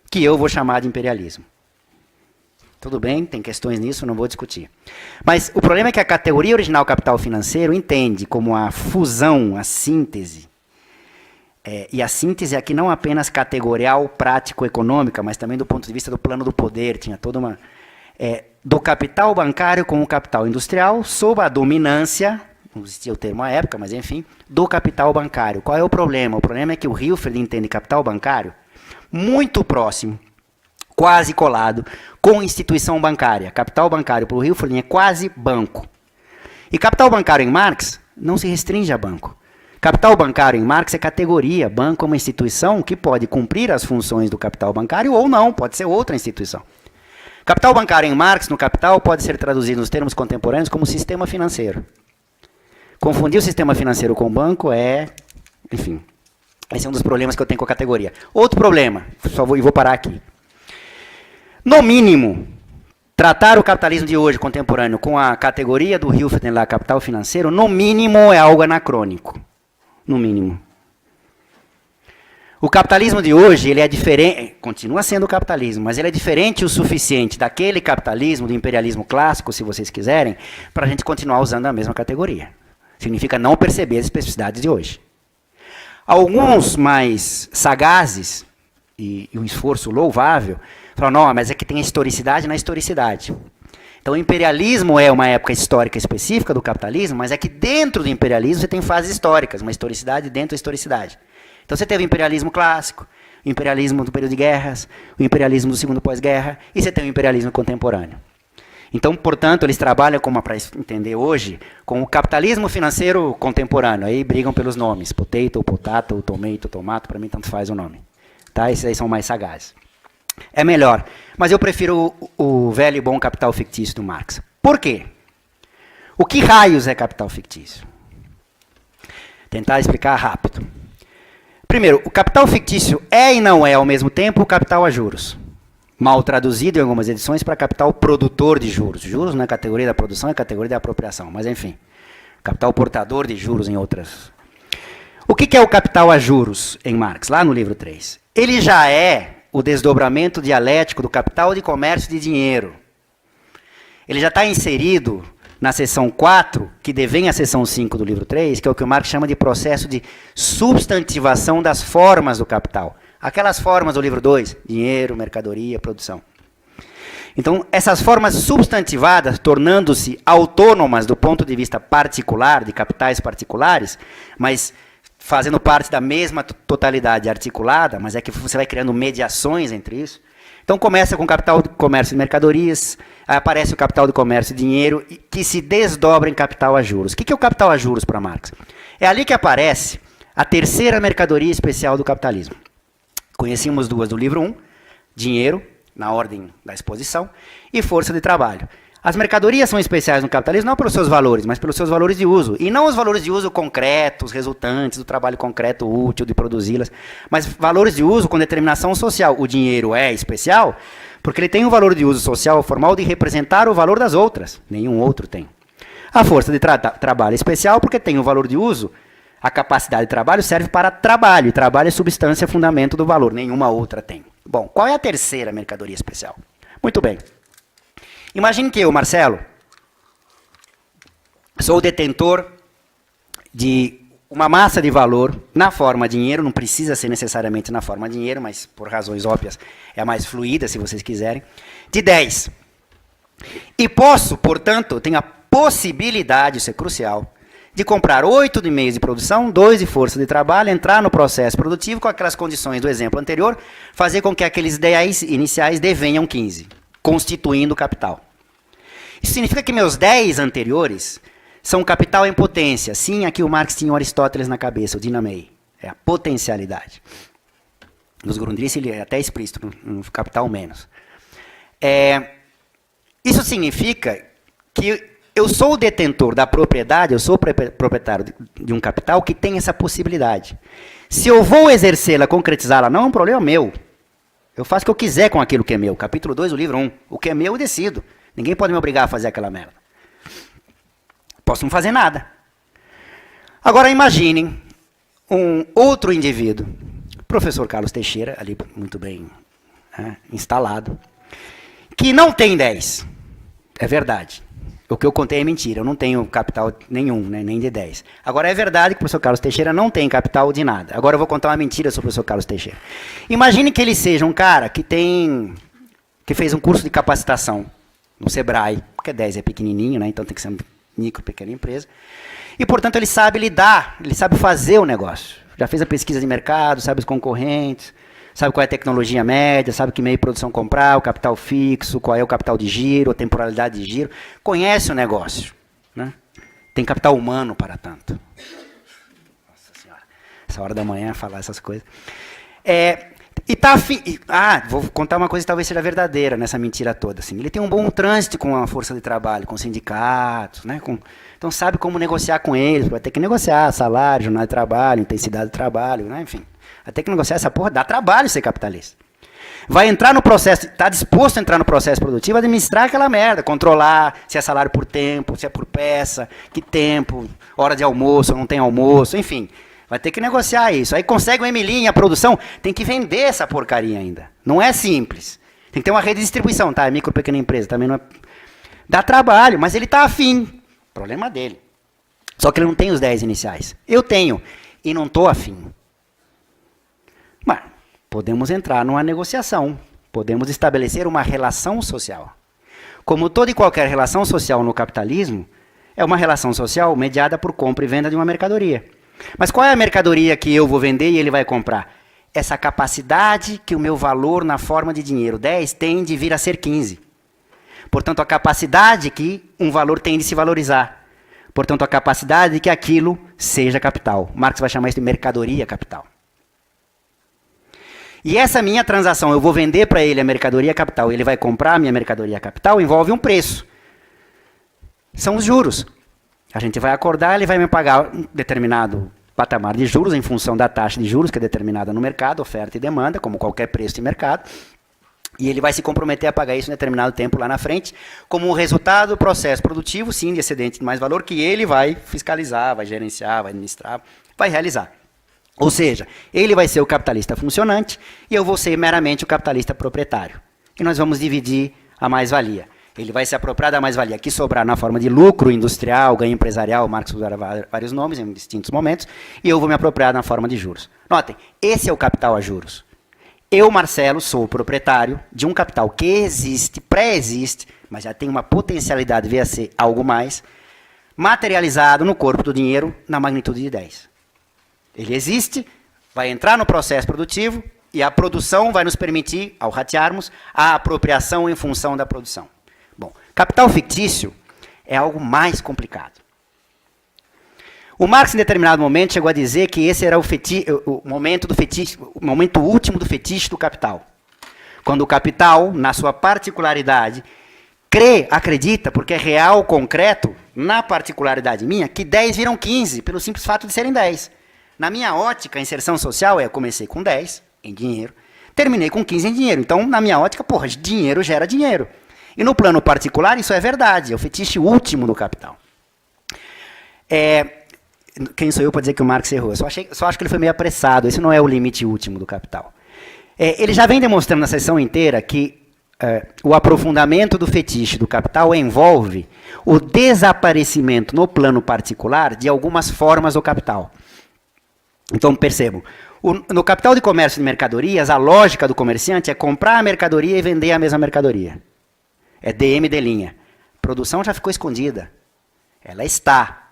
que eu vou chamar de imperialismo. Tudo bem, tem questões nisso, não vou discutir. Mas o problema é que a categoria original capital financeiro entende como a fusão, a síntese, e a síntese aqui não apenas categorial, prático-econômica, mas também do ponto de vista do plano do poder, tinha toda uma... do capital bancário com o capital industrial, sob a dominância, não existia o termo à época, mas enfim, do capital bancário. Qual é o problema? O problema é que o Hilferding entende capital bancário muito próximo, quase colado, com instituição bancária. Capital bancário para o Hilferding é quase banco. E capital bancário em Marx não se restringe a banco. Capital bancário em Marx é categoria. Banco é uma instituição que pode cumprir as funções do capital bancário ou não, pode ser outra instituição. Capital bancário em Marx, no Capital, pode ser traduzido nos termos contemporâneos como sistema financeiro. Confundir o sistema financeiro com o banco enfim, esse é um dos problemas que eu tenho com a categoria. Outro problema, vou parar aqui. No mínimo, tratar o capitalismo de hoje, contemporâneo, com a categoria do Hilferding lá, capital financeiro, no mínimo é algo anacrônico. No mínimo. O capitalismo de hoje, ele é diferente, continua sendo o capitalismo, mas ele é diferente o suficiente daquele capitalismo, do imperialismo clássico, se vocês quiserem, para a gente continuar usando a mesma categoria. Significa não perceber as especificidades de hoje. Alguns mais sagazes, e um esforço louvável, falam, não, mas é que tem a historicidade na historicidade. Então o imperialismo é uma época histórica específica do capitalismo, mas é que dentro do imperialismo você tem fases históricas, uma historicidade dentro da historicidade. Então você teve o imperialismo clássico, o imperialismo do período de guerras, o imperialismo do segundo pós-guerra, e você tem o imperialismo contemporâneo. Então, portanto, eles trabalham, como para entender hoje, com o capitalismo financeiro contemporâneo. Aí brigam pelos nomes, potato, tomato, tomato, para mim tanto faz o nome. Tá? Esses aí são mais sagazes. É melhor, mas eu prefiro o velho e bom capital fictício do Marx. Por quê? O que raios é capital fictício? Tentar explicar rápido. Primeiro, o capital fictício é e não é ao mesmo tempo o capital a juros. Mal traduzido em algumas edições para capital produtor de juros. Juros não é categoria da produção, é categoria da apropriação, mas enfim. Capital portador de juros em outras. O que é o capital a juros em Marx, lá no livro 3? Ele já é o desdobramento dialético do capital de comércio de dinheiro. Ele já está inserido na seção 4, que devém à seção 5 do livro 3, que é o que o Marx chama de processo de substantivação das formas do capital. Aquelas formas do livro 2, dinheiro, mercadoria, produção. Então, essas formas substantivadas, tornando-se autônomas do ponto de vista particular, de capitais particulares, mas fazendo parte da mesma totalidade articulada, mas é que você vai criando mediações entre isso. Então começa com o capital de comércio de mercadorias, aí aparece o capital de comércio de dinheiro, que se desdobra em capital a juros. O que é o capital a juros para Marx? É ali que aparece a terceira mercadoria especial do capitalismo. Conhecíamos duas do livro 1, dinheiro na ordem da exposição, e força de trabalho. As mercadorias são especiais no capitalismo não pelos seus valores, mas pelos seus valores de uso. E não os valores de uso concretos, resultantes do trabalho concreto útil de produzi-las, mas valores de uso com determinação social. O dinheiro é especial porque ele tem um valor de uso social formal de representar o valor das outras. Nenhum outro tem. A força de trabalho é especial porque tem o valor de uso. A capacidade de trabalho serve para trabalho, e trabalho é substância, fundamento do valor. Nenhuma outra tem. Bom, qual é a terceira mercadoria especial? Muito bem. Imagine que eu, Marcelo, sou o detentor de uma massa de valor na forma dinheiro, não precisa ser necessariamente na forma dinheiro, mas por razões óbvias é a mais fluida, se vocês quiserem, de 10. E posso, portanto, tenho a possibilidade, isso é crucial, de comprar 8 de meios de produção, 2 de força de trabalho, entrar no processo produtivo com aquelas condições do exemplo anterior, fazer com que aqueles 10 iniciais devenham 15, constituindo capital. Isso significa que meus 10 anteriores são capital em potência. Sim, aqui o Marx tinha o Aristóteles na cabeça, o dinamei. É a potencialidade. Nos Grundrisse ele é até explícito, no capital menos. Isso significa que eu sou o detentor da propriedade, eu sou o proprietário de um capital que tem essa possibilidade. Se eu vou exercê-la, concretizá-la, não é um problema meu. Eu faço o que eu quiser com aquilo que é meu. Capítulo 2 do livro 1. O que é meu, eu decido. Ninguém pode me obrigar a fazer aquela merda. Posso não fazer nada. Agora imaginem um outro indivíduo, professor Carlos Teixeira, ali muito bem instalado, que não tem 10. É verdade. O que eu contei é mentira, eu não tenho capital nenhum, né, nem de 10. Agora é verdade que o professor Carlos Teixeira não tem capital de nada. Agora eu vou contar uma mentira sobre o professor Carlos Teixeira. Imagine que ele seja um cara que fez um curso de capacitação no Sebrae, porque 10 é pequenininho, né, então tem que ser uma micro, pequena empresa. E, portanto, ele sabe lidar, ele sabe fazer o negócio. Já fez a pesquisa de mercado, sabe os concorrentes, sabe qual é a tecnologia média, sabe que meio de produção comprar, o capital fixo, qual é o capital de giro, a temporalidade de giro. Conhece o negócio. Né? Tem capital humano para tanto. Nossa Senhora. Essa hora da manhã falar essas coisas. Vou contar uma coisa que talvez seja verdadeira nessa mentira toda. Assim. Ele tem um bom trânsito com a força de trabalho, com sindicatos, né? Então sabe como negociar com eles, vai ter que negociar salário, jornada de trabalho, intensidade de trabalho, né? Enfim. Vai ter que negociar essa porra, dá trabalho ser capitalista. Vai entrar no processo, está disposto a entrar no processo produtivo, administrar aquela merda, controlar se é salário por tempo, se é por peça, que tempo, hora de almoço, não tem almoço, enfim. Vai ter que negociar isso. Aí consegue um MLIM, a produção, tem que vender essa porcaria ainda. Não é simples. Tem que ter uma rede de distribuição, tá? É micro, pequena empresa, também não é... Dá trabalho, mas ele está afim. Problema dele. Só que ele não tem os 10 iniciais. Eu tenho, e não estou afim. Mas podemos entrar numa negociação, podemos estabelecer uma relação social. Como toda e qualquer relação social no capitalismo, é uma relação social mediada por compra e venda de uma mercadoria. Mas qual é a mercadoria que eu vou vender e ele vai comprar? Essa capacidade que o meu valor na forma de dinheiro 10 tem de vir a ser 15. Portanto, a capacidade que um valor tem de se valorizar. Portanto, a capacidade de que aquilo seja capital. Marx vai chamar isso de mercadoria capital. E essa minha transação, eu vou vender para ele a mercadoria capital, ele vai comprar a minha mercadoria capital, envolve um preço. São os juros. A gente vai acordar, ele vai me pagar um determinado patamar de juros em função da taxa de juros que é determinada no mercado, oferta e demanda, como qualquer preço de mercado. E ele vai se comprometer a pagar isso em determinado tempo lá na frente, como um resultado do processo produtivo, sim, de excedente de mais valor, que ele vai fiscalizar, vai gerenciar, vai administrar, vai realizar. Ou seja, ele vai ser o capitalista funcionante e eu vou ser meramente o capitalista proprietário. E nós vamos dividir a mais-valia. Ele vai se apropriar da mais-valia que sobrar na forma de lucro industrial, ganho empresarial, Marx usará vários nomes em distintos momentos, e eu vou me apropriar na forma de juros. Notem, esse é o capital a juros. Eu, Marcelo, sou o proprietário de um capital que existe, pré-existe, mas já tem uma potencialidade de ser algo mais, materializado no corpo do dinheiro na magnitude de 10. Ele existe, vai entrar no processo produtivo e a produção vai nos permitir, ao ratearmos, a apropriação em função da produção. Bom, capital fictício é algo mais complicado. O Marx, em determinado momento, chegou a dizer que esse era o momento do fetiche, o momento último do fetiche do capital. Quando o capital, na sua particularidade, crê, acredita, porque é real, concreto, na particularidade minha, que 10 viram 15, pelo simples fato de serem 10. Na minha ótica, a inserção social eu comecei com 10 em dinheiro, terminei com 15 em dinheiro. Então, na minha ótica, porra, dinheiro gera dinheiro. E no plano particular, isso é verdade, é o fetiche último do capital. Quem sou eu para dizer que o Marx errou? Eu só acho que ele foi meio apressado, esse não é o limite último do capital. Ele já vem demonstrando na sessão inteira que o aprofundamento do fetiche do capital envolve o desaparecimento no plano particular de algumas formas do capital. Então, percebam, no capital de comércio de mercadorias, a lógica do comerciante é comprar a mercadoria e vender a mesma mercadoria. É DM de linha. Produção já ficou escondida. Ela está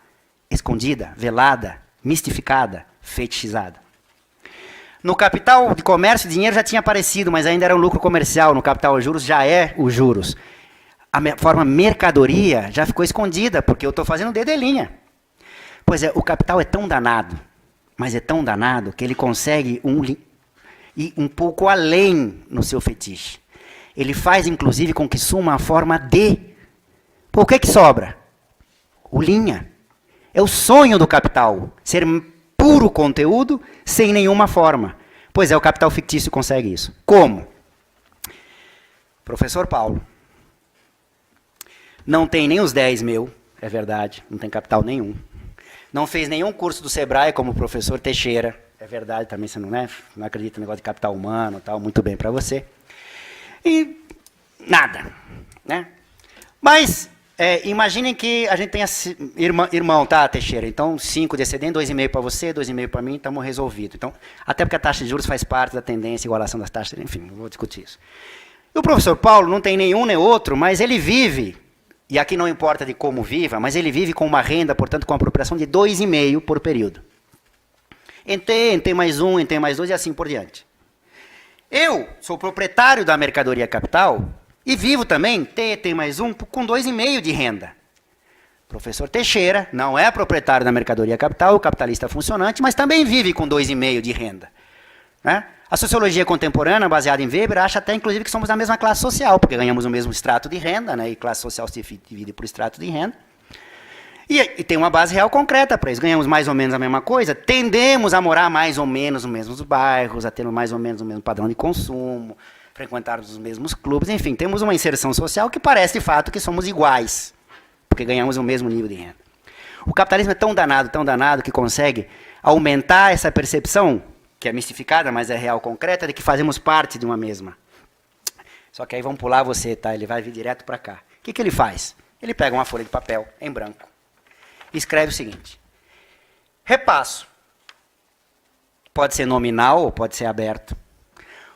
escondida, velada, mistificada, fetichizada. No capital de comércio, o dinheiro já tinha aparecido, mas ainda era um lucro comercial. No capital de juros, já é os juros. A forma mercadoria já ficou escondida, porque eu estou fazendo D de linha. Pois é, o capital é tão danado, mas é tão danado, que ele consegue ir um pouco além no seu fetiche. Ele faz, inclusive, com que suma a forma D. Por que sobra? O linha. É o sonho do capital, ser puro conteúdo sem nenhuma forma. Pois é, o capital fictício consegue isso. Como? Professor Paulo. Não tem nem os 10 mil, é verdade, não tem capital nenhum. Não fez nenhum curso do Sebrae como o professor Teixeira, é verdade, também você não acredita no negócio de capital humano, tal, muito bem para você. E nada, né? Mas imaginem que a gente tenha irmão, tá, Teixeira? Então, 5 de excedente, 2,5 para você, 2,5 para mim, estamos resolvidos. Então, até porque a taxa de juros faz parte da tendência, igualação das taxas, enfim, não vou discutir isso. E o professor Paulo não tem nenhum nem outro, mas ele vive, e aqui não importa de como viva, mas ele vive com uma renda, portanto, com uma apropriação de 2,5 por período. Em T mais 1, em T mais 2 e assim por diante. Eu sou proprietário da mercadoria capital e vivo também, T mais 1, com 2,5 de renda. Professor Teixeira não é proprietário da mercadoria capital, capitalista funcionante, mas também vive com 2,5 de renda. Né? A sociologia contemporânea, baseada em Weber, acha até, inclusive, que somos da mesma classe social, porque ganhamos o mesmo extrato de renda, né? E classe social se divide por extrato de renda. E tem uma base real concreta para isso. Ganhamos mais ou menos a mesma coisa, tendemos a morar mais ou menos nos mesmos bairros, a ter mais ou menos o mesmo padrão de consumo, frequentarmos os mesmos clubes, enfim, temos uma inserção social que parece, de fato, que somos iguais, porque ganhamos o mesmo nível de renda. O capitalismo é tão danado, que consegue aumentar essa percepção, que é mistificada, mas é real concreta, de que fazemos parte de uma mesma. Só que aí vamos pular você, tá? Ele vai vir direto para cá. O que ele faz? Ele pega uma folha de papel em branco e escreve o seguinte: repasso. Pode ser nominal ou pode ser aberto.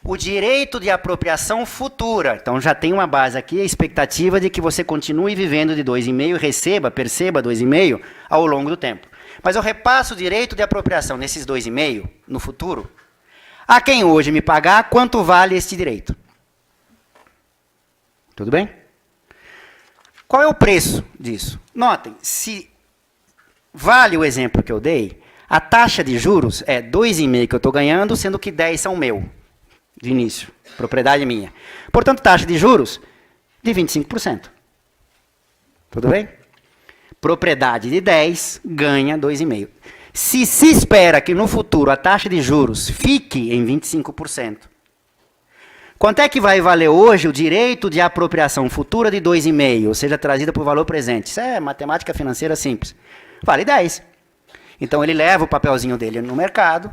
O direito de apropriação futura. Então já tem uma base aqui, a expectativa de que você continue vivendo de 2,5, perceba 2,5 ao longo do tempo. Mas eu repasso o direito de apropriação nesses 2,5 no futuro a quem hoje me pagar quanto vale este direito. Tudo bem? Qual é o preço disso? Notem, se vale o exemplo que eu dei, a taxa de juros é 2,5 que eu estou ganhando, sendo que 10 são meu, de início, propriedade minha. Portanto, taxa de juros de 25%. Tudo bem? Propriedade de 10 ganha 2,5. Se espera que no futuro a taxa de juros fique em 25%, quanto é que vai valer hoje o direito de apropriação futura de 2,5, ou seja, trazida por valor presente? Isso é matemática financeira simples. Vale 10. Então ele leva o papelzinho dele no mercado,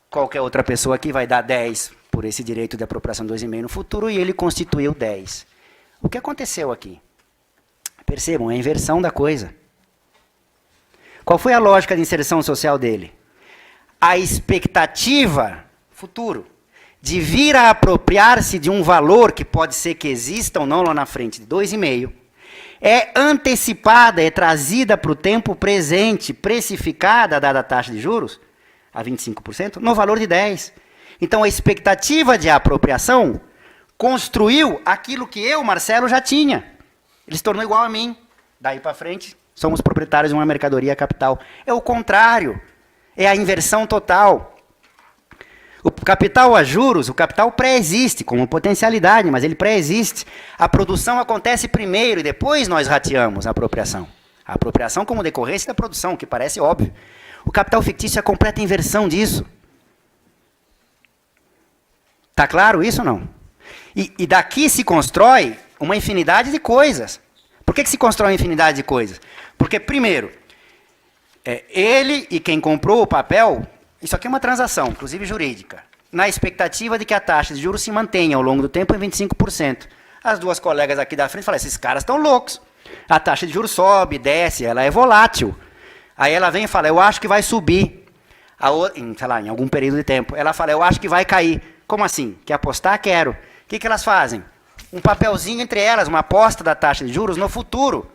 qualquer outra pessoa aqui vai dar 10 por esse direito de apropriação de 2,5 no futuro, e ele constituiu 10. O que aconteceu aqui? Percebam, é a inversão da coisa. Qual foi a lógica de inserção social dele? A expectativa, futuro, de vir a apropriar-se de um valor que pode ser que exista ou não lá na frente, de 2,5, é antecipada, é trazida para o tempo presente, precificada, dada a taxa de juros, a 25%, no valor de 10. Então a expectativa de apropriação construiu aquilo que eu, Marcelo, já tinha. Ele se tornou igual a mim. Daí para frente, somos proprietários de uma mercadoria capital. É o contrário. É a inversão total. O capital a juros, o capital pré-existe como potencialidade, mas ele pré-existe. A produção acontece primeiro e depois nós rateamos a apropriação. A apropriação como decorrência da produção, que parece óbvio. O capital fictício é a completa inversão disso. Está claro isso ou não? E daqui se constrói uma infinidade de coisas. Por que se constrói uma infinidade de coisas? Porque, primeiro, ele e quem comprou o papel, isso aqui é uma transação, inclusive jurídica, na expectativa de que a taxa de juros se mantenha ao longo do tempo em 25%. As duas colegas aqui da frente falam, esses caras estão loucos. A taxa de juros sobe, desce, ela é volátil. Aí ela vem e fala, eu acho que vai subir, sei lá, em algum período de tempo. Ela fala, eu acho que vai cair. Como assim? Quer apostar? Quero. O que elas fazem? Um papelzinho entre elas, uma aposta da taxa de juros no futuro,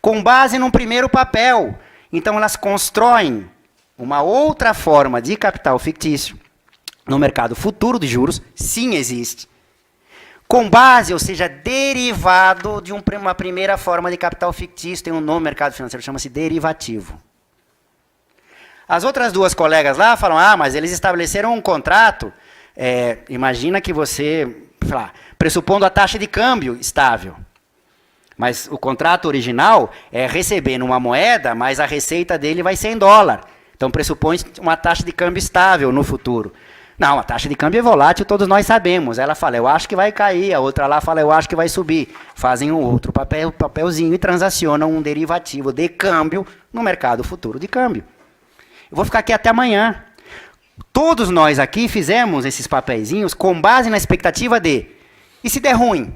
com base num primeiro papel. Então elas constroem uma outra forma de capital fictício no mercado futuro de juros, sim existe, com base, ou seja, derivado de uma primeira forma de capital fictício, tem um nome no mercado financeiro, chama-se derivativo. As outras duas colegas lá falam, mas eles estabeleceram um contrato, imagina que você, sei lá, pressupondo a taxa de câmbio estável. Mas o contrato original é receber numa moeda, mas a receita dele vai ser em dólar. Então pressupõe uma taxa de câmbio estável no futuro. Não, a taxa de câmbio é volátil, todos nós sabemos. Ela fala, eu acho que vai cair. A outra lá fala, eu acho que vai subir. Fazem um outro papelzinho e transacionam um derivativo de câmbio no mercado futuro de câmbio. Eu vou ficar aqui até amanhã. Todos nós aqui fizemos esses papeizinhos com base na expectativa de, e se der ruim?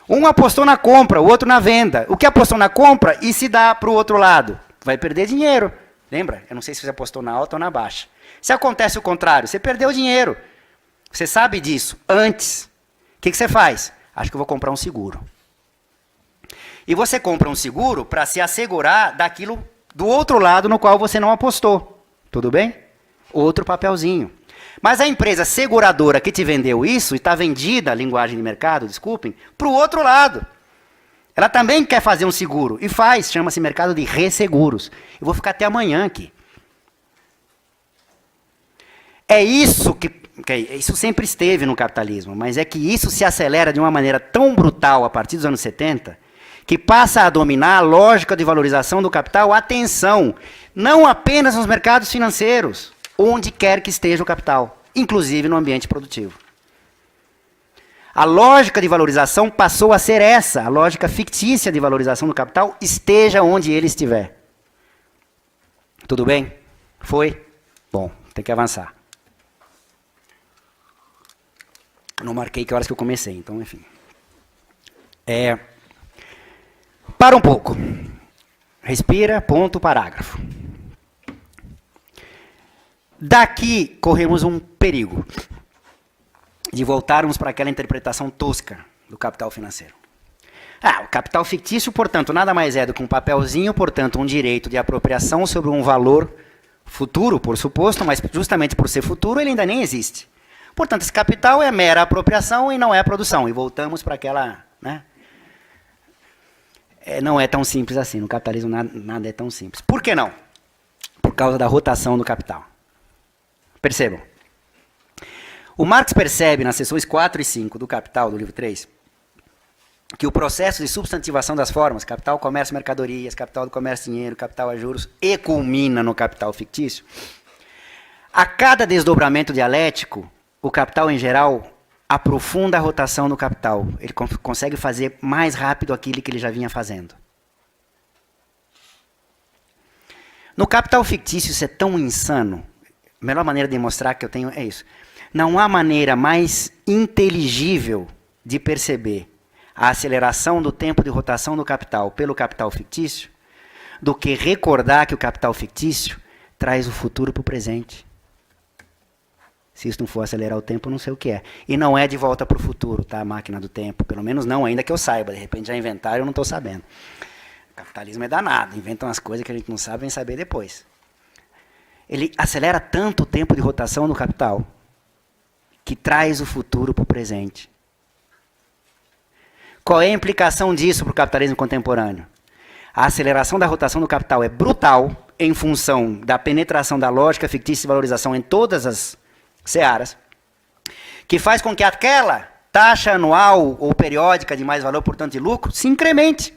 Um apostou na compra, o outro na venda. O que apostou na compra e se dá para o outro lado? Vai perder dinheiro. Lembra? Eu não sei se você apostou na alta ou na baixa. Se acontece o contrário, você perdeu dinheiro. Você sabe disso antes. O que você faz? Acho que eu vou comprar um seguro. E você compra um seguro para se assegurar daquilo do outro lado no qual você não apostou. Tudo bem? Outro papelzinho. Mas a empresa seguradora que te vendeu isso, e está vendida, linguagem de mercado, desculpem, para o outro lado. Ela também quer fazer um seguro. E faz, chama-se mercado de resseguros. Eu vou ficar até amanhã aqui. É isso que isso sempre esteve no capitalismo, mas é que isso se acelera de uma maneira tão brutal a partir dos anos 70, que passa a dominar a lógica de valorização do capital, atenção, não apenas nos mercados financeiros, onde quer que esteja o capital, inclusive no ambiente produtivo. A lógica de valorização passou a ser essa, a lógica fictícia de valorização do capital, esteja onde ele estiver. Tudo bem? Foi? Bom, tem que avançar. Não marquei que horas que eu comecei, então, enfim. Para um pouco. Respira, ponto, parágrafo. Daqui corremos um perigo de voltarmos para aquela interpretação tosca do capital financeiro. O capital fictício, portanto, nada mais é do que um papelzinho, portanto, um direito de apropriação sobre um valor futuro, por suposto, mas justamente por ser futuro, ele ainda nem existe. Portanto, esse capital é mera apropriação e não é produção. E voltamos para aquela... né? Não é tão simples assim. No capitalismo nada é tão simples. Por que não? Por causa da rotação do capital. Percebam. O Marx percebe nas seções 4 e 5 do Capital, do livro 3, que o processo de substantivação das formas, capital, comércio, mercadorias, capital do comércio, dinheiro, capital a juros, e culmina no capital fictício. A cada desdobramento dialético, o capital, em geral, aprofunda a rotação do capital. Ele consegue fazer mais rápido aquilo que ele já vinha fazendo. No capital fictício, isso é tão insano. A melhor maneira de mostrar que eu tenho é isso. Não há maneira mais inteligível de perceber a aceleração do tempo de rotação do capital pelo capital fictício do que recordar que o capital fictício traz o futuro para o presente. Se isso não for acelerar o tempo, eu não sei o que é. E não é de volta para o futuro, tá? A máquina do tempo. Pelo menos não, ainda que eu saiba. De repente já inventaram e eu não estou sabendo. O capitalismo é danado. Inventam as coisas que a gente não sabe, vem saber depois. Ele acelera tanto o tempo de rotação do capital que traz o futuro para o presente. Qual é a implicação disso para o capitalismo contemporâneo? A aceleração da rotação do capital é brutal, em função da penetração da lógica fictícia e valorização em todas as searas, que faz com que aquela taxa anual ou periódica de mais-valor, portanto de lucro, se incremente.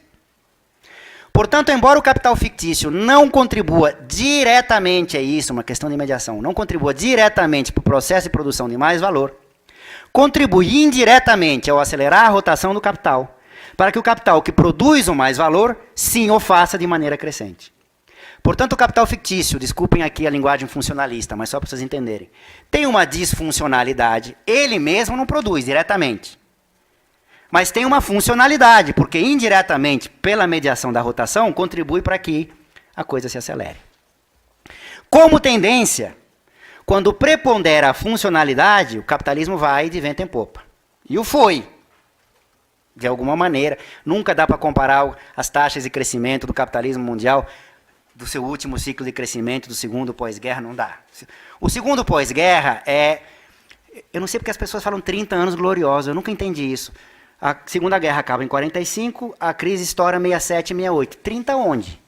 Portanto, embora o capital fictício não contribua diretamente, é isso, uma questão de mediação, não contribua diretamente para o processo de produção de mais-valor, contribui indiretamente ao acelerar a rotação do capital, para que o capital que produz o mais-valor, sim, o faça de maneira crescente. Portanto, o capital fictício, desculpem aqui a linguagem funcionalista, mas só para vocês entenderem, tem uma disfuncionalidade, ele mesmo não produz diretamente. Mas tem uma funcionalidade, porque indiretamente, pela mediação da rotação, contribui para que a coisa se acelere. Como tendência, quando prepondera a funcionalidade, o capitalismo vai de vento em popa. E o foi, de alguma maneira. Nunca dá para comparar as taxas de crescimento do capitalismo mundial do seu último ciclo de crescimento, do segundo pós-guerra, não dá. O segundo pós-guerra é... Eu não sei porque as pessoas falam 30 anos gloriosos, eu nunca entendi isso. A Segunda Guerra acaba em 45, a crise estoura 67 e 68. 30 onde?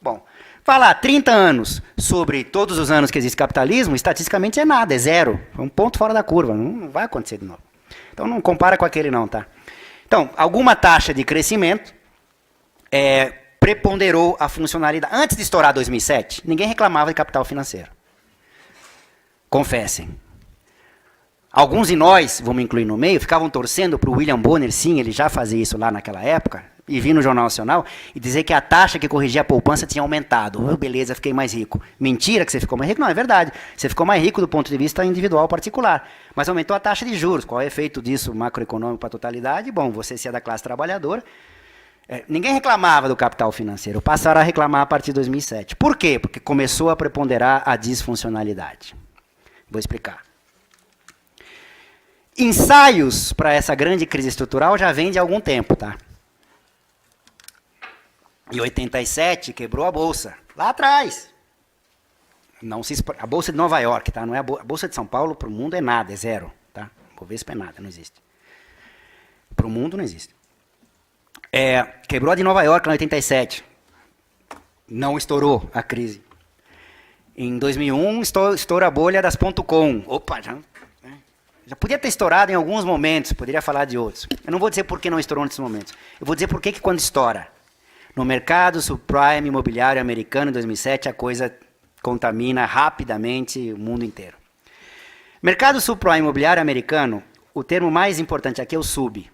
Bom, falar 30 anos sobre todos os anos que existe capitalismo, estatisticamente é nada, é zero. É um ponto fora da curva, não vai acontecer de novo. Então não compara com aquele não, tá? Então, alguma taxa de crescimento preponderou a funcionalidade. Antes de estourar 2007, ninguém reclamava de capital financeiro. Confessem. Alguns de nós, vamos incluir no meio, ficavam torcendo para o William Bonner, sim, ele já fazia isso lá naquela época, e vi no Jornal Nacional, e dizer que a taxa que corrigia a poupança tinha aumentado. Oh, beleza, fiquei mais rico. Mentira que você ficou mais rico? Não, é verdade. Você ficou mais rico do ponto de vista individual particular. Mas aumentou a taxa de juros. Qual é o efeito disso macroeconômico para a totalidade? Bom, você se é da classe trabalhadora. Ninguém reclamava do capital financeiro. Passaram a reclamar a partir de 2007. Por quê? Porque começou a preponderar a disfuncionalidade. Vou explicar. Ensaios para essa grande crise estrutural já vem de algum tempo, tá? Em 87 quebrou a bolsa, lá atrás. Não se, a bolsa de Nova York, tá? Não é a bolsa de São Paulo para o mundo é nada, é zero, tá? Bovespa é nada, não existe. Para o mundo não existe. Quebrou a de Nova York em 87. Não estourou a crise. Em 2001 estoura a bolha das .com. Opa, já podia ter estourado em alguns momentos, poderia falar de outros. Eu não vou dizer por que não estourou nesses momentos. Eu vou dizer por que quando estoura. No mercado subprime imobiliário americano, em 2007, a coisa contamina rapidamente o mundo inteiro. Mercado subprime imobiliário americano, o termo mais importante aqui é o sub.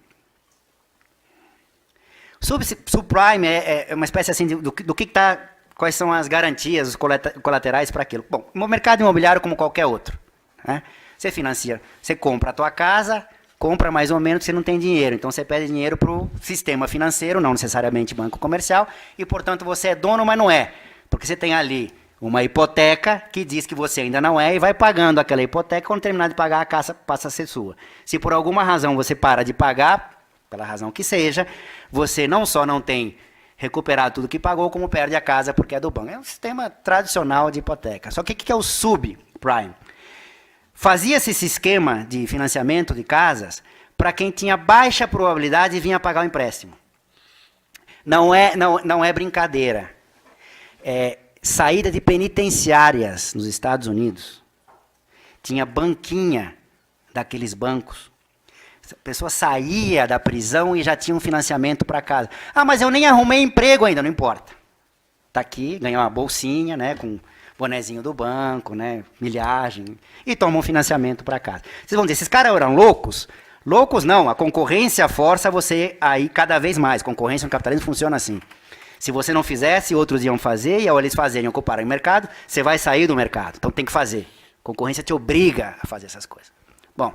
Subprime é uma espécie assim do que está, quais são as garantias, os colaterais para aquilo. Bom, o mercado imobiliário como qualquer outro, né? Você financia, você compra a tua casa, compra mais ou menos que você não tem dinheiro. Então você pede dinheiro para o sistema financeiro, não necessariamente banco comercial, e portanto você é dono, mas não é. Porque você tem ali uma hipoteca que diz que você ainda não é e vai pagando aquela hipoteca, quando terminar de pagar a casa passa a ser sua. Se por alguma razão você para de pagar, pela razão que seja, você não só não tem recuperado tudo que pagou, como perde a casa porque é do banco. É um sistema tradicional de hipoteca. Só que o que é o subprime? Fazia-se esse esquema de financiamento de casas para quem tinha baixa probabilidade de vir a pagar o empréstimo. Não é brincadeira. Saída de penitenciárias nos Estados Unidos. Tinha banquinha daqueles bancos. A pessoa saía da prisão e já tinha um financiamento para casa. Ah, mas eu nem arrumei emprego ainda, não importa. Está aqui, ganhou uma bolsinha, né, com bonezinho do banco, né, milhagem, e toma um financiamento para casa. Vocês vão dizer, esses caras eram loucos? Loucos não, a concorrência força você aí cada vez mais. Concorrência no capitalismo funciona assim. Se você não fizesse, outros iam fazer, e ao eles fazerem, ocuparem o mercado, você vai sair do mercado. Então tem que fazer. Concorrência te obriga a fazer essas coisas. Bom,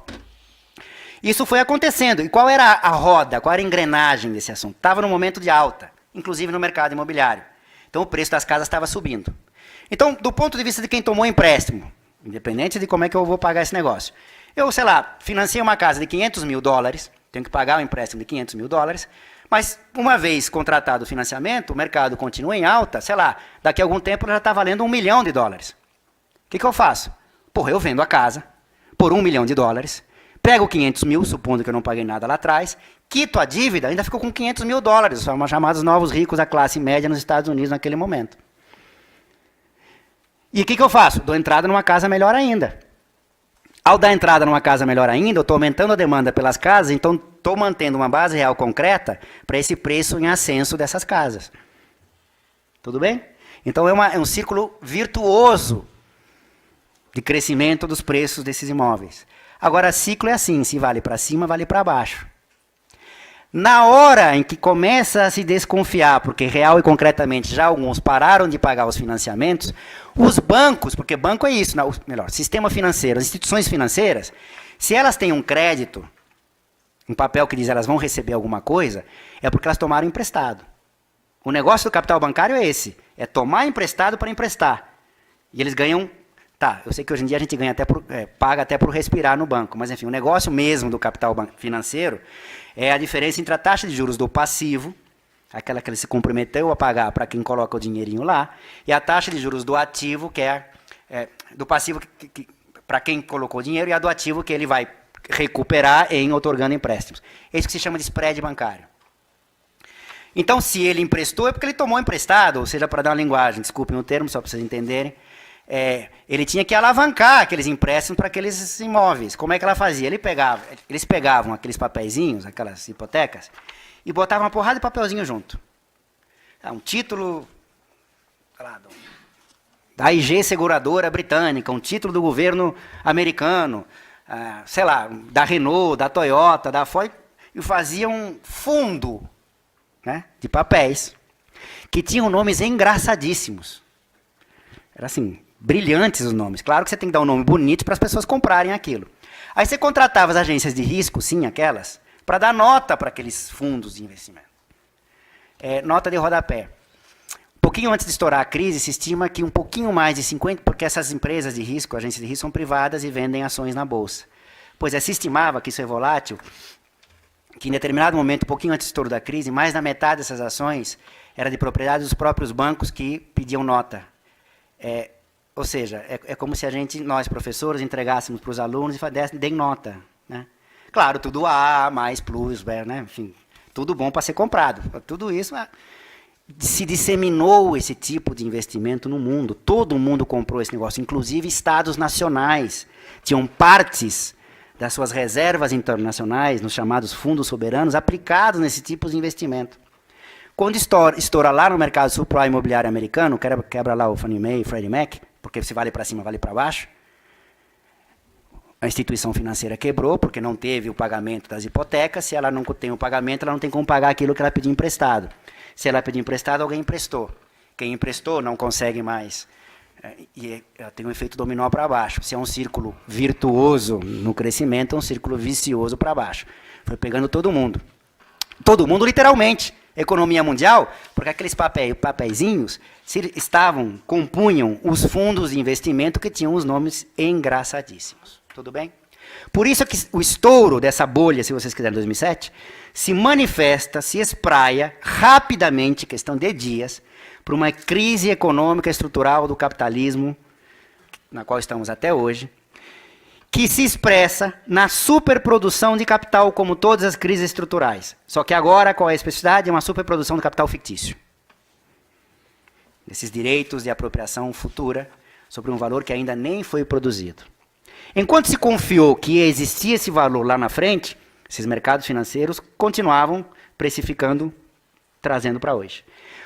isso foi acontecendo. E qual era a roda, qual era a engrenagem desse assunto? Estava no momento de alta, inclusive no mercado imobiliário. Então o preço das casas estava subindo. Então, do ponto de vista de quem tomou empréstimo, independente de como é que eu vou pagar esse negócio, eu, sei lá, financei uma casa de $500 mil, tenho que pagar um empréstimo de $500 mil, mas uma vez contratado o financiamento, o mercado continua em alta, sei lá, daqui a algum tempo já está valendo $1 milhão. O que eu faço? Porra, eu vendo a casa por $1 milhão, pego 500 mil, supondo que eu não paguei nada lá atrás, quito a dívida, ainda ficou com $500 mil, os chamados novos ricos da classe média nos Estados Unidos naquele momento. E o que eu faço? Dou entrada numa casa melhor ainda. Ao dar entrada numa casa melhor ainda, eu estou aumentando a demanda pelas casas, então estou mantendo uma base real concreta para esse preço em ascenso dessas casas. Tudo bem? Então é um círculo virtuoso de crescimento dos preços desses imóveis. Agora, ciclo é assim, se vale para cima, vale para baixo. Na hora em que começa a se desconfiar, porque real e concretamente já alguns pararam de pagar os financiamentos, os bancos, porque banco é isso, melhor, sistema financeiro, as instituições financeiras, se elas têm um crédito, um papel que diz elas vão receber alguma coisa, é porque elas tomaram emprestado. O negócio do capital bancário é esse, é tomar emprestado para emprestar. E eles ganham, tá, eu sei que hoje em dia a gente ganha até paga até por respirar no banco, mas enfim, o negócio mesmo do capital financeiro é a diferença entre a taxa de juros do passivo, aquela que ele se comprometeu a pagar para quem coloca o dinheirinho lá, e a taxa de juros do ativo, que é do passivo para quem colocou o dinheiro, e a do ativo que ele vai recuperar em otorgando empréstimos. É isso que se chama de spread bancário. Então, se ele emprestou, é porque ele tomou emprestado, ou seja, para dar uma linguagem, desculpem o termo, só para vocês entenderem, ele tinha que alavancar aqueles empréstimos para aqueles imóveis. Como é que ela fazia? Eles pegavam aqueles papeizinhos, aquelas hipotecas, e botavam uma porrada de papelzinho junto. Um título da IG Seguradora Britânica, um título do governo americano, sei lá, da Renault, da Toyota, da Ford, e faziam um fundo, né, de papéis que tinham nomes engraçadíssimos. Era assim, brilhantes os nomes. Claro que você tem que dar um nome bonito para as pessoas comprarem aquilo. Aí você contratava as agências de risco, sim, aquelas, para dar nota para aqueles fundos de investimento. Nota de rodapé. Um pouquinho antes de estourar a crise, se estima que um pouquinho mais de 50%, porque essas empresas de risco, agências de risco, são privadas e vendem ações na bolsa. Pois se estimava que isso é volátil, que em determinado momento, um pouquinho antes do estouro da crise, mais da metade dessas ações era de propriedade dos próprios bancos que pediam nota. Ou seja, é como se nós professores, entregássemos para os alunos e deem nota. Né? Claro, tudo A, mais plus, né? Enfim, tudo bom para ser comprado. Tudo isso se disseminou esse tipo de investimento no mundo. Todo mundo comprou esse negócio, inclusive estados nacionais. Tinham partes das suas reservas internacionais, nos chamados fundos soberanos, aplicados nesse tipo de investimento. Quando estoura lá no mercado subprime imobiliário americano, quebra lá o Fannie Mae e Freddie Mac, porque se vale para cima, vale para baixo, a instituição financeira quebrou, porque não teve o pagamento das hipotecas. Se ela não tem o pagamento, ela não tem como pagar aquilo que ela pediu emprestado. Se ela pediu emprestado, alguém emprestou. Quem emprestou não consegue mais. E tem um efeito dominó para baixo. Se é um círculo virtuoso no crescimento, é um círculo vicioso para baixo. Foi pegando todo mundo. Todo mundo, literalmente. Economia mundial, porque aqueles papeizinhos compunham os fundos de investimento que tinham os nomes engraçadíssimos. Tudo bem? Por isso que o estouro dessa bolha, se vocês quiserem, em 2007, se manifesta, se espraia rapidamente, questão de dias, para uma crise econômica estrutural do capitalismo, na qual estamos até hoje, que se expressa na superprodução de capital, como todas as crises estruturais. Só que agora, qual é a especificidade? É uma superprodução de capital fictício. Esses direitos de apropriação futura sobre um valor que ainda nem foi produzido. Enquanto se confiou que existia esse valor lá na frente, esses mercados financeiros continuavam precificando, trazendo para hoje.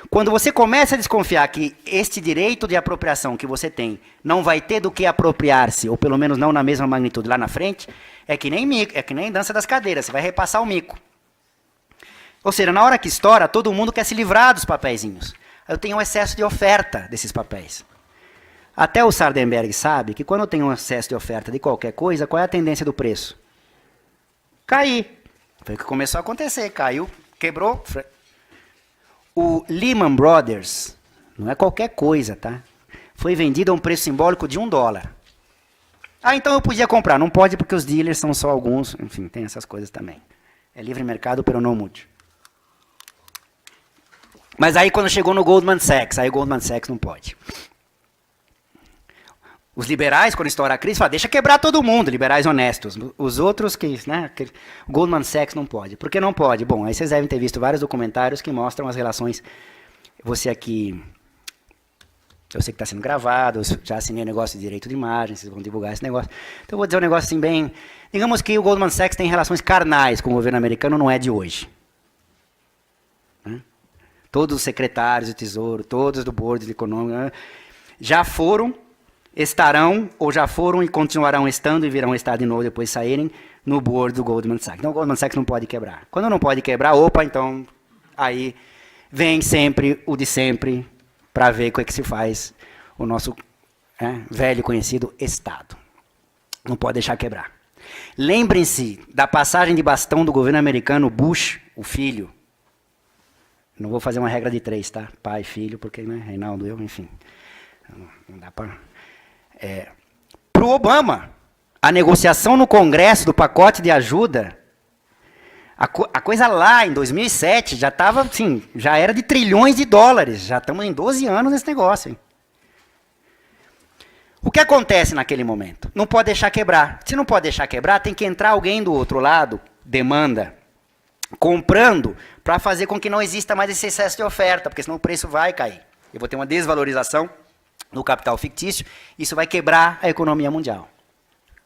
Quando você começa a desconfiar que este direito de apropriação que você tem não vai ter do que apropriar-se, ou pelo menos não na mesma magnitude lá na frente, é que nem dança das cadeiras, você vai repassar o mico. Ou seja, na hora que estoura, todo mundo quer se livrar dos papeizinhos. Eu tenho um excesso de oferta desses papéis. Até o Sardenberg sabe que quando eu tenho um excesso de oferta de qualquer coisa, qual é a tendência do preço? Cair. Foi o que começou a acontecer, caiu, quebrou. O Lehman Brothers, não é qualquer coisa, tá? Foi vendido a um preço simbólico de $1. Então eu podia comprar. Não pode porque os dealers são só alguns. Enfim, tem essas coisas também. É livre mercado, pero não mude. Mas aí quando chegou no Goldman Sachs, aí o Goldman Sachs não pode. Os liberais, quando estoura a crise, falam, deixa quebrar todo mundo, liberais honestos. Os outros, o Goldman Sachs não pode. Por que não pode? Bom, aí vocês devem ter visto vários documentários que mostram as relações. Você aqui Eu sei que está sendo gravado, eu já assinei o negócio de direito de imagem, vocês vão divulgar esse negócio. Então eu vou dizer um negócio assim bem... Digamos que o Goldman Sachs tem relações carnais com o governo americano, não é de hoje. Todos os secretários do Tesouro, todos do Board de Econômica, já foram, estarão, ou já foram e continuarão estando e virão estar de novo depois de saírem no Board do Goldman Sachs. Então o Goldman Sachs não pode quebrar. Quando não pode quebrar, opa, então aí vem sempre o de sempre para ver como é que se faz o nosso velho conhecido Estado. Não pode deixar quebrar. Lembrem-se da passagem de bastão do governo americano Bush, o filho. Não vou fazer uma regra de 3, tá? Pai, filho, porque, né? Reinaldo, eu, enfim. Não dá para... Para o Obama, a negociação no Congresso do pacote de ajuda, a coisa lá em 2007 já estava, assim, já era de trilhões de dólares. Já estamos em 12 anos nesse negócio, hein? O que acontece naquele momento? Não pode deixar quebrar. Se não pode deixar quebrar, tem que entrar alguém do outro lado, demanda, comprando, para fazer com que não exista mais esse excesso de oferta, porque senão o preço vai cair. Eu vou ter uma desvalorização no capital fictício, isso vai quebrar a economia mundial.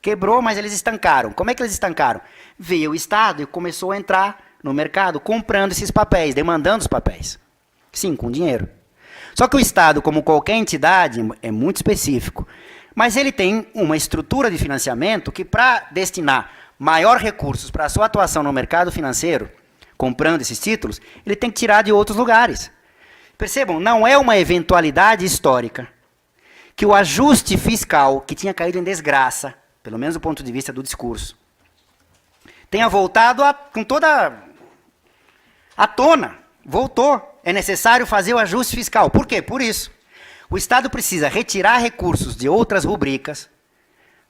Quebrou, mas eles estancaram. Como é que eles estancaram? Veio o Estado e começou a entrar no mercado comprando esses papéis, demandando os papéis. Sim, com dinheiro. Só que o Estado, como qualquer entidade, é muito específico. Mas ele tem uma estrutura de financiamento que, para destinar maior recursos para a sua atuação no mercado financeiro, comprando esses títulos, ele tem que tirar de outros lugares. Percebam, não é uma eventualidade histórica que o ajuste fiscal, que tinha caído em desgraça, pelo menos do ponto de vista do discurso, tenha voltado com toda a tona. Voltou. É necessário fazer o ajuste fiscal. Por quê? Por isso. O Estado precisa retirar recursos de outras rubricas,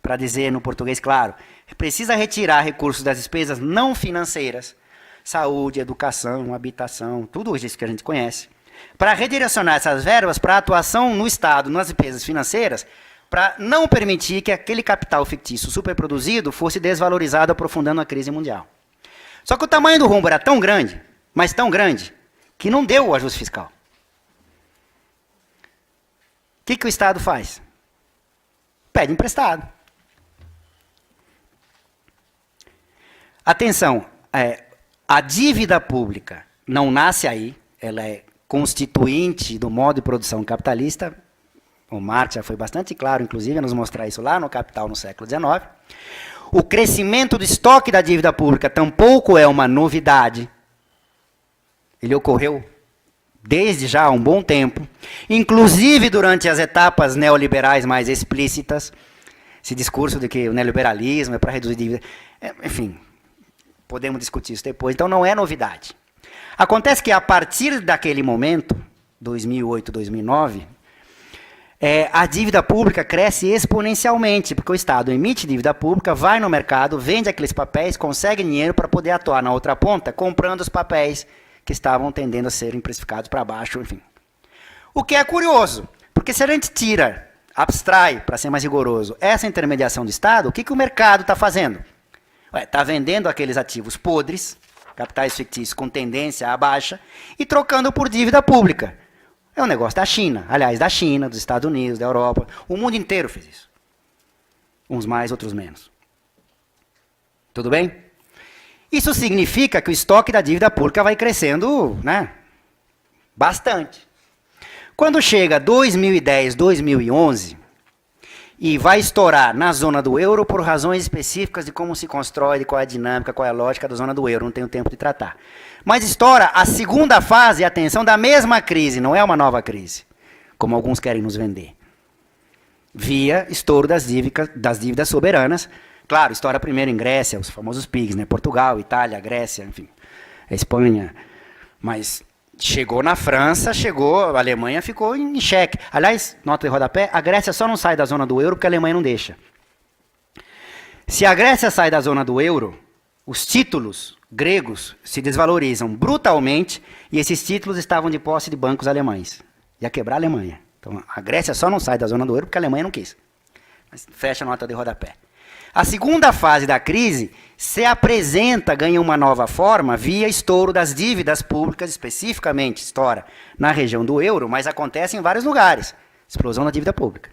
para dizer no português claro, precisa retirar recursos das despesas não financeiras, saúde, educação, habitação, tudo isso que a gente conhece, para redirecionar essas verbas para a atuação no Estado, nas despesas financeiras, para não permitir que aquele capital fictício superproduzido fosse desvalorizado, aprofundando a crise mundial. Só que o tamanho do rombo era tão grande, mas tão grande, que não deu o ajuste fiscal. O que o Estado faz? Pede emprestado. Atenção, a dívida pública não nasce aí, ela é constituinte do modo de produção capitalista. O Marx já foi bastante claro, inclusive, a nos mostrar isso lá no Capital, no século XIX. O crescimento do estoque da dívida pública tampouco é uma novidade. Ele ocorreu desde já há um bom tempo, inclusive durante as etapas neoliberais mais explícitas, esse discurso de que o neoliberalismo é para reduzir dívida, enfim, podemos discutir isso depois, então não é novidade. Acontece que a partir daquele momento, 2008, 2009, a dívida pública cresce exponencialmente, porque o Estado emite dívida pública, vai no mercado, vende aqueles papéis, consegue dinheiro para poder atuar na outra ponta, comprando os papéis que estavam tendendo a serem precificados para baixo, enfim. O que é curioso, porque se a gente tira, abstrai, para ser mais rigoroso, essa intermediação do Estado, o que o mercado está fazendo? Está vendendo aqueles ativos podres, capitais fictícios com tendência à baixa, e trocando por dívida pública. É um negócio da China, aliás, da China, dos Estados Unidos, da Europa, o mundo inteiro fez isso. Uns mais, outros menos. Tudo bem? Isso significa que o estoque da dívida pública vai crescendo, né, bastante. Quando chega 2010, 2011, e vai estourar na zona do euro por razões específicas de como se constrói, de qual é a dinâmica, qual é a lógica da zona do euro, não tenho tempo de tratar. Mas estoura a segunda fase, atenção, da mesma crise, não é uma nova crise, como alguns querem nos vender. Via estouro das dívidas soberanas. Claro, estoura primeiro em Grécia, os famosos PIGs, né? Portugal, Itália, Grécia, enfim, a Espanha. Mas chegou na França, a Alemanha ficou em xeque. Aliás, nota de rodapé, a Grécia só não sai da zona do euro porque a Alemanha não deixa. Se a Grécia sai da zona do euro, os títulos gregos se desvalorizam brutalmente e esses títulos estavam de posse de bancos alemães. Ia quebrar a Alemanha. Então, a Grécia só não sai da zona do euro porque a Alemanha não quis. Mas fecha a nota de rodapé. A segunda fase da crise se apresenta, ganha uma nova forma, via estouro das dívidas públicas, especificamente estoura na região do euro, mas acontece em vários lugares. Explosão da dívida pública.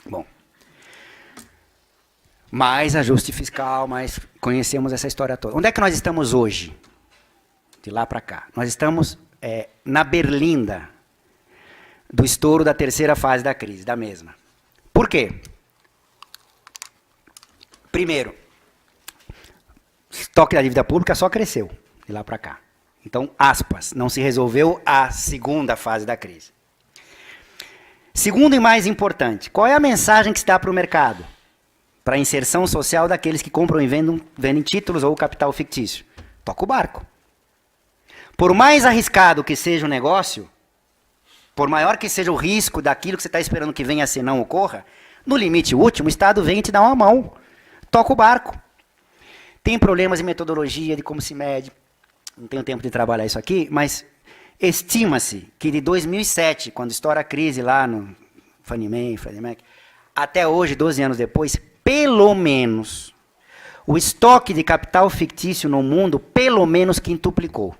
Bom. Mais ajuste fiscal, mais conhecemos essa história toda. Onde é que nós estamos hoje? De lá para cá. Nós estamos na berlinda do estouro da terceira fase da crise, da mesma. Por quê? Primeiro, o estoque da dívida pública só cresceu de lá para cá. Então, aspas, não se resolveu a segunda fase da crise. Segundo e mais importante, qual é a mensagem que se dá para o mercado? Para a inserção social daqueles que compram e vendem títulos ou capital fictício. Toca o barco. Por mais arriscado que seja o negócio, por maior que seja o risco daquilo que você está esperando que venha a ser não ocorra, no limite último, o Estado vem e te dá uma mão. Toca o barco. Tem problemas em metodologia, de como se mede. Não tenho tempo de trabalhar isso aqui, mas estima-se que de 2007, quando estoura a crise lá no Fannie Mae, Freddie Mac, até hoje, 12 anos depois, pelo menos, o estoque de capital fictício no mundo, pelo menos quintuplicou.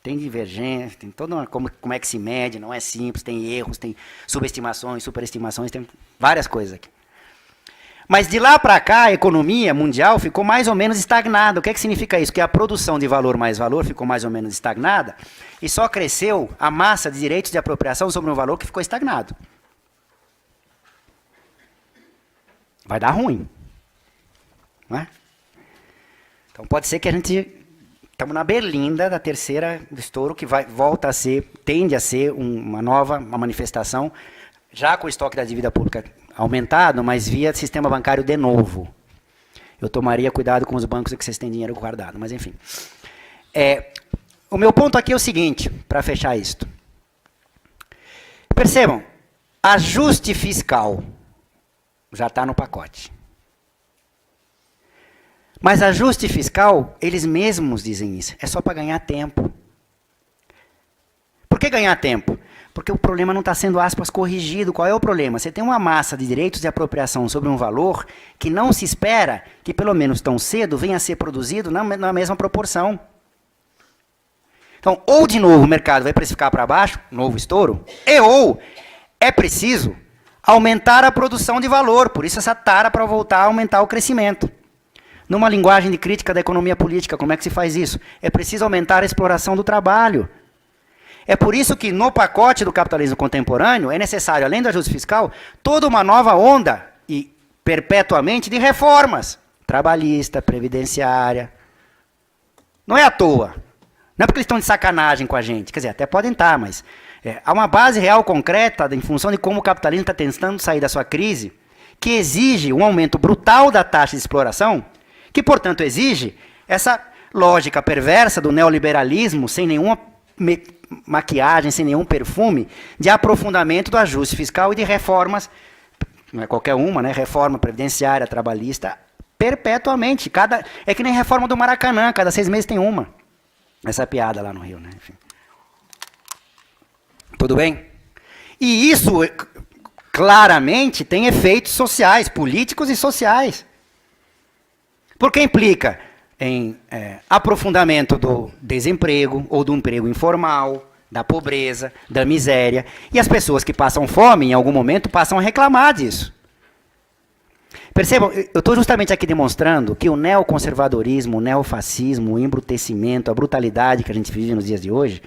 Tem divergência, tem toda uma, como é que se mede, não é simples, tem erros, tem subestimações, superestimações, tem várias coisas aqui. Mas de lá para cá, a economia mundial ficou mais ou menos estagnada. O que é que significa isso? Que a produção de valor mais valor ficou mais ou menos estagnada e só cresceu a massa de direitos de apropriação sobre um valor que ficou estagnado. Vai dar ruim. Não é? Então pode ser que a gente... Estamos na berlinda da terceira do estouro, que volta a ser, tende a ser uma manifestação, já com o estoque da dívida pública aumentado, mas via sistema bancário de novo. Eu tomaria cuidado com os bancos que vocês têm dinheiro guardado, mas enfim. O meu ponto aqui é o seguinte, para fechar isto. Percebam, ajuste fiscal já está no pacote. Mas ajuste fiscal, eles mesmos dizem isso, é só para ganhar tempo. Por que ganhar tempo? Porque o problema não está sendo, aspas, corrigido. Qual é o problema? Você tem uma massa de direitos de apropriação sobre um valor que não se espera que, pelo menos tão cedo, venha a ser produzido na mesma proporção. Então, ou de novo o mercado vai precificar para baixo, novo estouro, ou é preciso aumentar a produção de valor. Por isso essa tara para voltar a aumentar o crescimento. Numa linguagem de crítica da economia política, como é que se faz isso? É preciso aumentar a exploração do trabalho. É por isso que no pacote do capitalismo contemporâneo é necessário, além do ajuste fiscal, toda uma nova onda, e perpetuamente, de reformas. Trabalhista, previdenciária. Não é à toa. Não é porque eles estão de sacanagem com a gente. Quer dizer, até podem estar, mas há uma base real concreta em função de como o capitalismo está tentando sair da sua crise, que exige um aumento brutal da taxa de exploração, que, portanto, exige essa lógica perversa do neoliberalismo, sem nenhuma maquiagem, sem nenhum perfume, de aprofundamento do ajuste fiscal e de reformas, não é qualquer uma, né? Reforma previdenciária, trabalhista, perpetuamente. É que nem reforma do Maracanã, cada 6 meses tem uma. Essa piada lá no Rio, né? Enfim. Tudo bem? E isso, claramente, tem efeitos sociais, políticos e sociais. Porque implica em aprofundamento do desemprego, ou do emprego informal, da pobreza, da miséria. E as pessoas que passam fome, em algum momento, passam a reclamar disso. Percebam, eu estou justamente aqui demonstrando que o neoconservadorismo, o neofascismo, o embrutecimento, a brutalidade que a gente vive nos dias de hoje,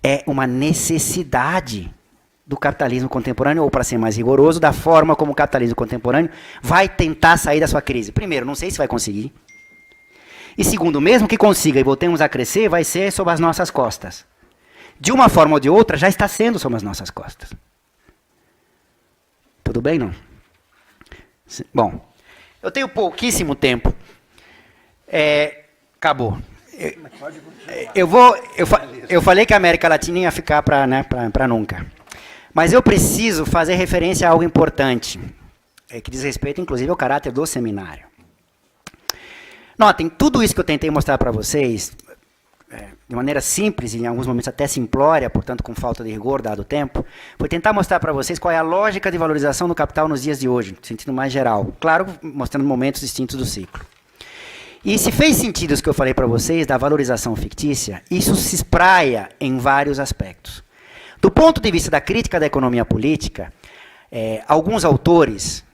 é uma necessidade do capitalismo contemporâneo, ou, para ser mais rigoroso, da forma como o capitalismo contemporâneo vai tentar sair da sua crise. Primeiro, não sei se vai conseguir. E segundo, mesmo que consiga e voltemos a crescer, vai ser sobre as nossas costas. De uma forma ou de outra, já está sendo sobre as nossas costas. Tudo bem, não? Bom, eu tenho pouquíssimo tempo. Acabou. Eu falei que a América Latina ia ficar para nunca. Mas eu preciso fazer referência a algo importante, que diz respeito, inclusive, ao caráter do seminário. Notem, tudo isso que eu tentei mostrar para vocês, de maneira simples, e em alguns momentos até simplória, portanto com falta de rigor, dado o tempo, foi tentar mostrar para vocês qual é a lógica de valorização do capital nos dias de hoje, no sentido mais geral. Claro, mostrando momentos distintos do ciclo. E se fez sentido isso que eu falei para vocês, da valorização fictícia, isso se espraia em vários aspectos. Do ponto de vista da crítica da economia política, alguns autores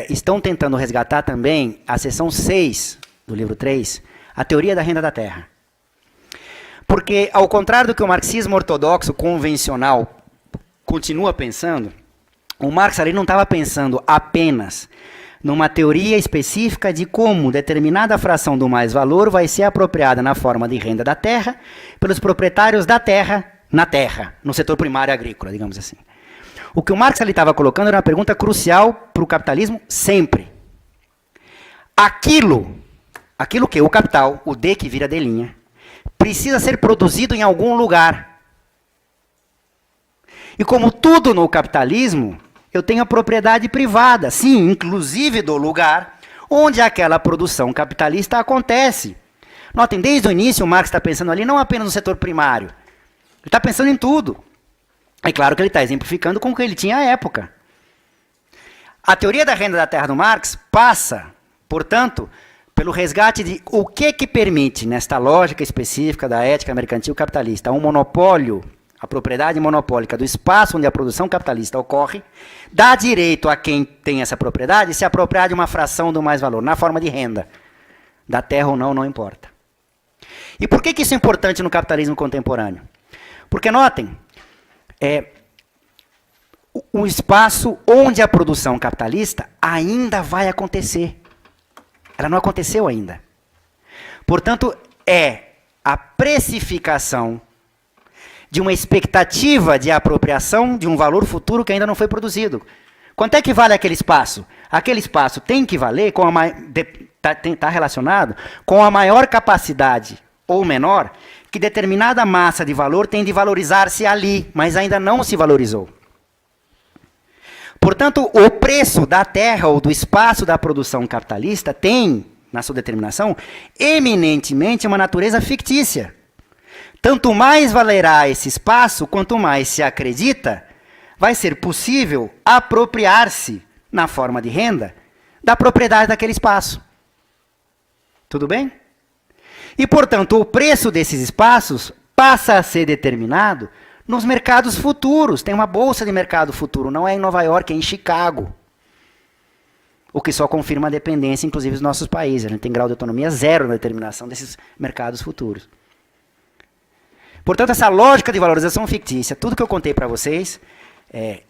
estão tentando resgatar também a seção 6 do livro 3, a teoria da renda da terra. Porque, ao contrário do que o marxismo ortodoxo convencional continua pensando, o Marx ali não estava pensando apenas numa teoria específica de como determinada fração do mais-valor vai ser apropriada na forma de renda da terra pelos proprietários da terra na terra, no setor primário agrícola, digamos assim. O que o Marx ali estava colocando era uma pergunta crucial para o capitalismo sempre. Aquilo que o capital, o D que vira D', precisa ser produzido em algum lugar. E como tudo no capitalismo, eu tenho a propriedade privada, sim, inclusive do lugar onde aquela produção capitalista acontece. Notem, desde o início o Marx está pensando ali não apenas no setor primário, ele está pensando em tudo. É claro que ele está exemplificando com o que ele tinha à época. A teoria da renda da terra do Marx passa, portanto, pelo resgate de o que permite, nesta lógica específica da ética mercantil capitalista, um monopólio, a propriedade monopólica do espaço onde a produção capitalista ocorre, dá direito a quem tem essa propriedade se apropriar de uma fração do mais-valor, na forma de renda. Da terra ou não, não importa. E por que isso é importante no capitalismo contemporâneo? Porque, notem, o espaço onde a produção capitalista ainda vai acontecer. Ela não aconteceu ainda. Portanto, é a precificação de uma expectativa de apropriação de um valor futuro que ainda não foi produzido. Quanto é que vale aquele espaço? Aquele espaço tem que valer, está relacionado com a maior capacidade ou menor que determinada massa de valor tem de valorizar-se ali, mas ainda não se valorizou. Portanto, o preço da terra ou do espaço da produção capitalista tem, na sua determinação, eminentemente uma natureza fictícia. Tanto mais valerá esse espaço, quanto mais se acredita, vai ser possível apropriar-se, na forma de renda, da propriedade daquele espaço. Tudo bem? E, portanto, o preço desses espaços passa a ser determinado nos mercados futuros. Tem uma bolsa de mercado futuro, não é em Nova York, é em Chicago. O que só confirma a dependência, inclusive, dos nossos países. A gente tem grau de autonomia zero na determinação desses mercados futuros. Portanto, essa lógica de valorização fictícia, tudo que eu contei para vocês,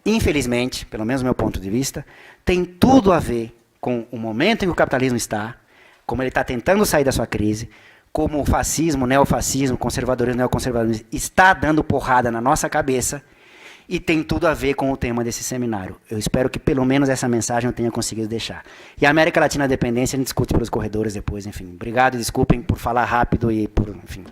infelizmente, pelo menos do meu ponto de vista, tem tudo a ver com o momento em que o capitalismo está, como ele está tentando sair da sua crise, como o fascismo, o neofascismo, o conservadorismo, o neoconservadorismo está dando porrada na nossa cabeça e tem tudo a ver com o tema desse seminário. Eu espero que pelo menos essa mensagem eu tenha conseguido deixar. E a América Latina a dependência a gente discute pelos corredores depois, enfim. Obrigado e desculpem por falar rápido e por, enfim...